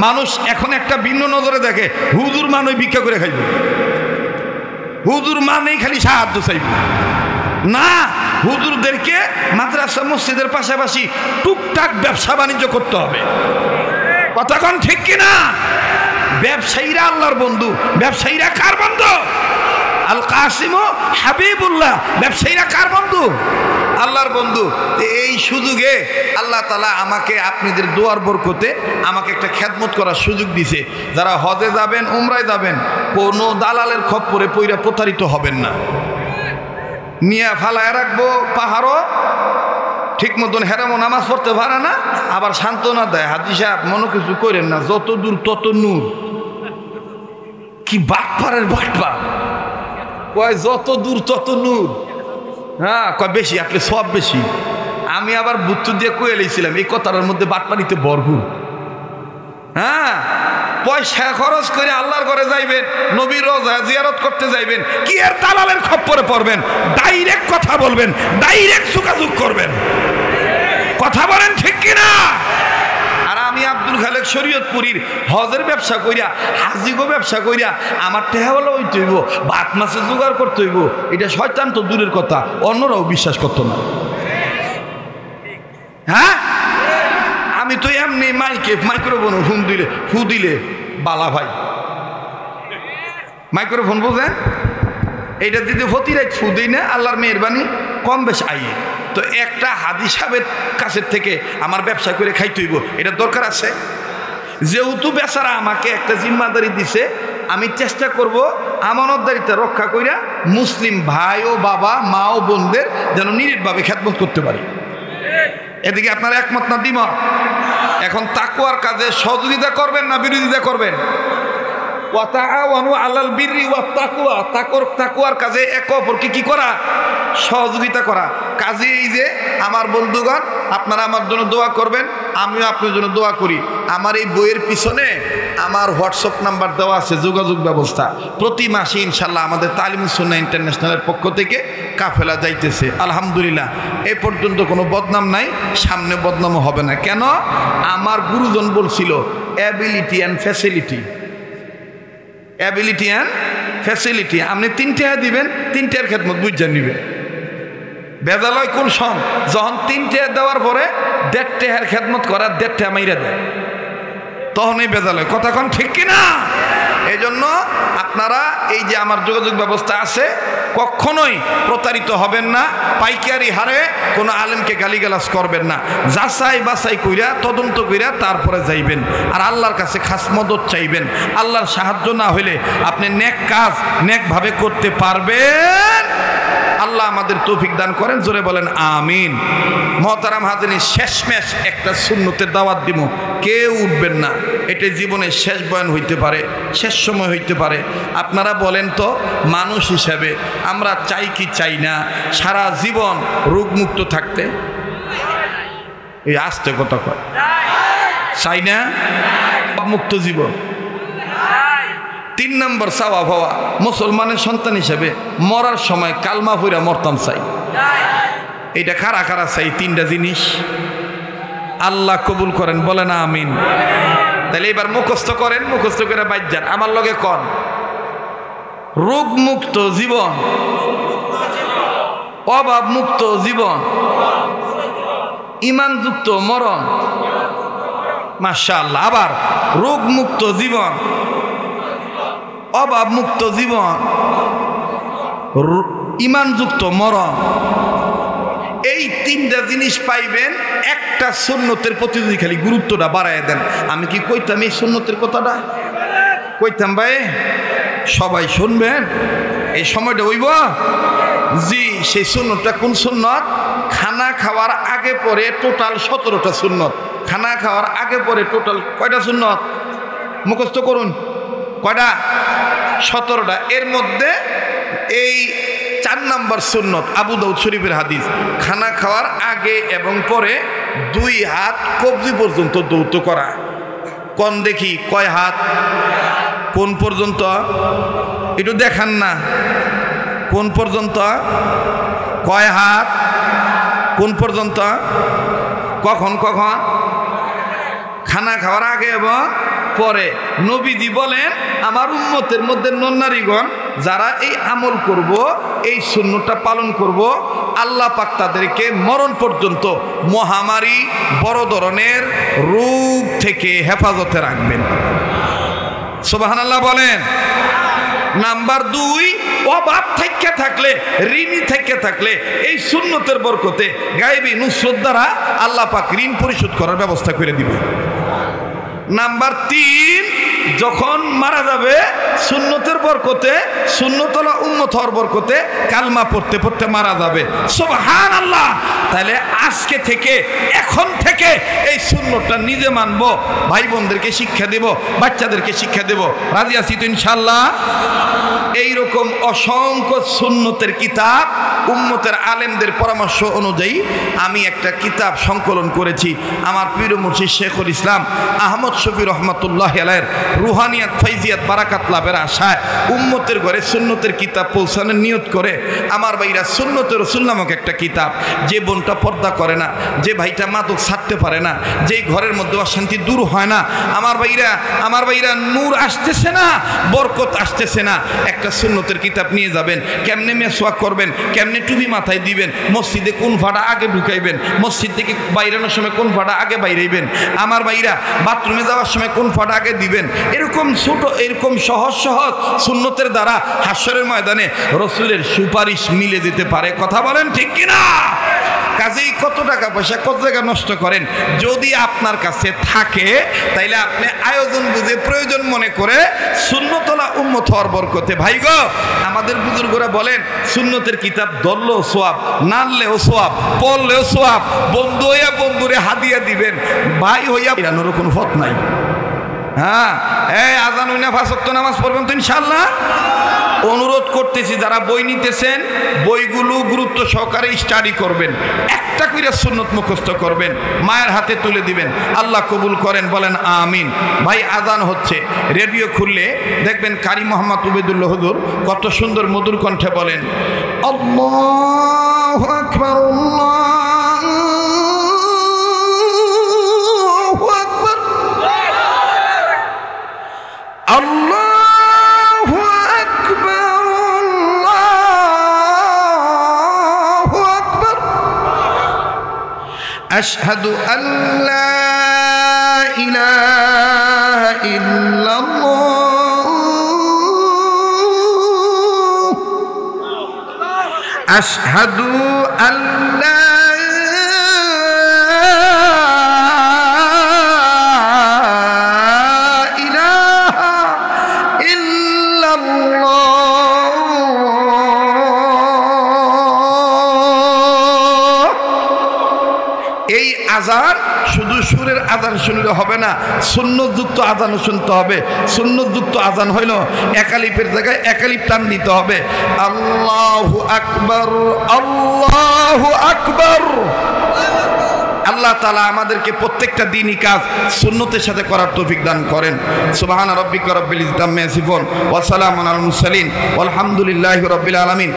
মানুষ এখন একটা ভিন্ন নজরে দেখে, হুজুর মানই ভিক্ষা করে খাইব, হুজুর মানেই খালি সাহায্য চাইব না। হুজুরদেরকে মাদ্রাসা মসজিদের পাশাপাশি টুকটাক ব্যবসা বাণিজ্য করতে হবে। কথা কোন ঠিক কিনা? ব্যবসায়ীরা আল্লাহর বন্ধু। ব্যবসায়ীরা কার বন্ধু? আল কাসিম হাবিবুল্লাহ। ব্যবসায়ীরা কার বন্ধু? আল্লাহর বন্ধু। এই সুযোগে আল্লাহ তাআলা আমাকে আপনাদের দোয়ার বরকতে আমাকে একটা খেদমত করার সুযোগ দিছে। যারা হজে যাবেন, উমরায় যাবেন, কোনো দালালের খপ্পরে পইরা প্রতারিত হবেন না। নিয়া ফালায় রাখবো পাহাড়ও, ঠিক মতন হেরামো নামাজ পড়তে পারে না, আবার সান্ত্বনা দেয় হাজি সাহেব মনে কিছু করেন না, যত দূর তত নূর। কি বাটপারের বাটপার, কয় যত দূর তত নূর। হ্যাঁ, কয় বেশি আসলে সব বেশি। আমি আবার বুত্তু দিয়ে কয়ে এলেছিলাম এই কথাটার মধ্যে বাটপানিতে ভরপুর। হ্যাঁ, পয়সা খরচ করে আল্লাহর ঘরে যাইবেন, নবীর রোজা জিয়ারত করতে যাইবেন, কি আর দালালের খপ্পরে পড়বেন? ডাইরেক্ট কথা বলবেন, ডাইরেক্ট যোগাযোগ করবেন। কথা বলেন ঠিক কিনা? আর আমি আব্দুল খালেক শরীয়তপুরীর হজের ব্যবসা কইরা, হাজিগো ব্যবসা কইরা আমার টেহাওয়ালা হইতে হইব, ভাত মাছে জোগাড় করতে হইব, এটা শয়তান তো দূরের কথা, অন্যরাও বিশ্বাস করতো না। হ্যাঁ, আমি তো এমনি মাইক্রোফোন ফু দিলে বালা ভাই, মাইক্রোফোন বোঝেন, এইটা দিতে ফতিরাই ফু দিই না, আল্লাহর মেহরবানি কম বেশ আইয়ে। তো একটা হাদি সাহেবের কাছের থেকে আমার ব্যবসা করে খাইতে হইব, এটা দরকার আছে। যেহেতু বেচারা আমাকে একটা জিম্মাদারি দিছে, আমি চেষ্টা করব আমানতদারিতা রক্ষা কইরা মুসলিম ভাই ও বাবা, মা ও বোনদের যেন নিরিটভাবে খেদমত করতে পারি। এদিকে আপনার একমত না দ্বিমত? এখন তাকওয়ার কাজে সহযোগিতা করবেন না বিরোধিতা করবেন? আলাল বিররি ওয়াত তাকওয়া, তাকওয়ার কাজে একে অপরকে কি করা? সহযোগিতা করা। কাজে এই যে আমার বন্ধুগণ, আপনারা আমার জন্য দোয়া করবেন, আমিও আপনার জন্য দোয়া করি। আমার এই বইয়ের পিছনে আমার হোয়াটসঅ্যাপ নাম্বার দেওয়া আছে, যোগাযোগ ব্যবস্থা। প্রতি মাসে ইনশাল্লাহ আমাদের তালিমুস সুন্নাহ ইন্টারন্যাশনালের পক্ষ থেকে কাফেলা যাইতেছে। আলহামদুলিল্লাহ, এ পর্যন্ত কোনো বদনাম নাই, সামনে বদনামও হবে না। কেন? আমার গুরুজন বলছিল ability and facility, ability and facility. আপনি 3 টাকা দিবেন, 3 টাকার খেদমত বুঝা নিবেন। বেজালয় কোন সম, যখন 3 টাকা দেওয়ার পরে 1.5 টাকার খেদমত করার 1.5 টাকা মাইরা দেয়, তখনই বেজালয়। কথা কোন ঠিক কিনা? এই জন্য আপনারা এই যে আমার যোগাযোগ ব্যবস্থা আছে, কখনোই প্রতারিত হবেন না, পাইকারি হারে কোনো আলেমকে গালিগালাজ করবেন না, যাচাই বাছাই কইরা তদন্ত কইরা তারপরে যাইবেন। আর আল্লাহর কাছে খাস মদত চাইবেন। আল্লাহর সাহায্য না হইলে আপনি নেক কাজ নেকভাবে করতে পারবেন। আল্লাহ আমাদের তৌফিক দান করেন, জোরে বলেন আমিন। মহতারাম হাজিরিন, শেষমেশ একটা সুন্নতের দাওয়াত দিব, কেউ উঠবেন না। এটা জীবনের শেষ বয়ান হইতে পারে, শেষ সময় হইতে পারে। আপনারা বলেন তো, মানুষ হিসাবে আমরা চাই কি চাই না সারা জীবন রোগমুক্ত থাকতে? এই আস্তে কথা কয়, চাই না মুক্ত জীবন? 3 নম্বর চাওয়া ভাবা, মুসলমানের সন্তান হিসেবে মরার সময় কালমা পড়া মরতাম চাই। এটা কারা কারা চাই? 3টা জিনিস। আল্লাহ কবুল করেন, বলেন আমিন। তাহলে এবার মুখস্থ করেন, মুখস্থ করে বাইর যান, আমার লগে কন। রোগ মুক্ত জীবন, অভাব মুক্ত জীবন, ঈমানযুক্ত মরণ। মাশাআল্লাহ। আবার রোগ মুক্ত জীবন, অভাব মুক্ত জীবন, ঈমানযুক্ত মরণ। এই 3টা জিনিস পাইবেন একটা সুন্নতের প্রতি যদি খালি গুরুত্বটা বাড়ায় দেন। আমি কি কইতাম এই সুন্নতের কথাটা? কইতাম ভাই, সবাই শুনবেন, এই সময়টা হইব। জি, সেই সুন্নতটা কোন সুন্নত? খানা খাওয়ার আগে পরে টোটাল 17টা সুন্নত। খানা খাওয়ার আগে পরে টোটাল কয়টা সুন্নত? মুখস্থ করুন। কয়টা? 17টা। এর মধ্যে এই 4 নম্বর সুন্নত, আবু দাউদ শরীফের হাদিস, খানা খাওয়ার আগে এবং পরে 2 হাত কবজি পর্যন্ত দৌত করা। কোন দেখি কয় হাত? কোন পর্যন্ত? একটু দেখান না, কোন পর্যন্ত? কয় হাত? কোন পর্যন্ত? কখন কখন? খানা খাওয়ার আগে এবং পরে। নবীজি বলেন, আমার উম্মতের মধ্যে নরনারীগণ যারা এই আমল করব, এই সুন্নতটা পালন করব, আল্লাহ পাক তাদেরকে মরণ পর্যন্ত মহামারী, বড় ধরনের রোগ থেকে হেফাজতে রাখবেন। সুবহানাল্লাহ বলেন। নাম্বার 2, অভাব থেকে থাকলে, ঋণী থেকে থাকলে এই সুন্নতের বরকতে গায়েবী নুসরত দ্বারা আল্লাহ পাক ঋণ পরিশোধ করার ব্যবস্থা করে দিবে। নাম্বার 3, যখন মারা যাবে সুন্নতের বরকতে, সুন্নতলা উম্মত হওয়ার বরকতে কালমা পড়তে পড়তে মারা যাবে। সুবহানাল্লাহ। তাহলে আজকে থেকে, এখন থেকে এই সুন্নতটা নিজে মানবো, ভাই বোনদেরকে শিক্ষা দেব, বাচ্চাদেরকে শিক্ষা দেব। রাজি আছি তো ইনশাআল্লাহ? এইরকম অসংখ্য সুন্নতের কিতাব উম্মতের আলেমদের পরামর্শ অনুযায়ী আমি একটা কিতাব সংকলন করেছি। আমার পীর মুর্শিদ শেখুল ইসলাম আহমদ শফি রহমতুল্লাহ আলাইহির রুহানিয়াত ফাইজিয়াত বারাকাত লাভের আশায় উম্মতের ঘরে সুন্নতের কিতাব পৌঁছানোর নিয়ত করে আমার ভাইরা সুন্নতের রাসূল নামক একটা কিতাব, যে বোনটা পর্দা করে না, যে ভাইটা মাদক ছাড়তে পারে না, যেই ঘরের মধ্যে অশান্তি দূর হয় না, আমার ভাইরা নূর আসতেছে না, বরকত আসতেছে না, একটা সুন্নতের কিতাব নিয়ে যাবেন। কেমনে মেসওয়াক করবেন, কেমনে টুপি মাথায় দিবেন, মসজিদে কোন ফাটা আগে ঢুকাইবেন, মসজিদ থেকে বাইরানোর সময় কোন ফাটা আগে বাইরাইবেন, আমার ভাইরা বাথরুমে যাওয়ার সময় কোন ফাটা আগে দিবেন, এরকম ছোট এরকম সহজ সহজ সুন্নতের দ্বারা হাশরের ময়দানে রসুলের সুপারিশ মিলে যেতে পারে। কথা বলেন ঠিক কিনা? কাজেই কত টাকা পয়সা কত জায়গা নষ্ট করেন, যদি আপনার কাছে থাকে তাইলে আপনি আয়োজন বুঝে প্রয়োজন মনে করে সুন্নতলা উম্মত হওয়ার বরকতে। ভাই গো, আমাদের বুজুর্গরা বলেন সুন্নতের কিতাব ধরলেও সোয়াব, নানলেও সোয়াব, পড়লেও সোয়াব, বন্ধু হইয়া বন্ধুরে হাদিয়া দিবেন, ভাই হইয়া বেরানোর কোনো পথ নাই। হ্যাঁ, এই আজান হইনা 5 ওয়াক্ত নামাজ পড়বেন তো ইনশাআল্লাহ? অনুরোধ করতেছি, যারা বই নিতেছেন বইগুলো গুরুত্ব সহকারে স্টাডি করবেন, একটা করে সুন্নত মুখস্থ করবেন, মায়ের হাতে তুলে দিবেন, আল্লাহ কবুল করেন, বলেন আমিন। ভাই আজান হচ্ছে, রেডিও খুললে দেখবেন কারি মোহাম্মদ উবেদুল্লাহ হুজুর কত সুন্দর মধুর কণ্ঠে বলেন আল্লাহু আকবার, আল্লাহু আকবার, আল্লাহ أشهد أن لا إله إلا الله أشهد أن لا إله إلا الله। এই আজান শুধু সুরের আজান শুনলে হবে না, সুন্নতযুক্ত আজানও শুনতে হবে। সুন্নতযুক্ত আজান হইল একালিফের জায়গায় একালিফ টান দিতে হবে। আল্লাহু আকবার, আল্লাহু আকবার। আল্লাহ তাআলা আমাদেরকে প্রত্যেকটা দিনই কাজ সুন্নতের সাথে করার তৌফিক দান করেন। সুবহান রাব্বিকা রাব্বিল ইজ্জাতি আম্মা ইয়াসিফুন ওয়া সালামুন আলাল মুরসালিন ওয়ালহামদুলিল্লাহি রাব্বিল আলামিন।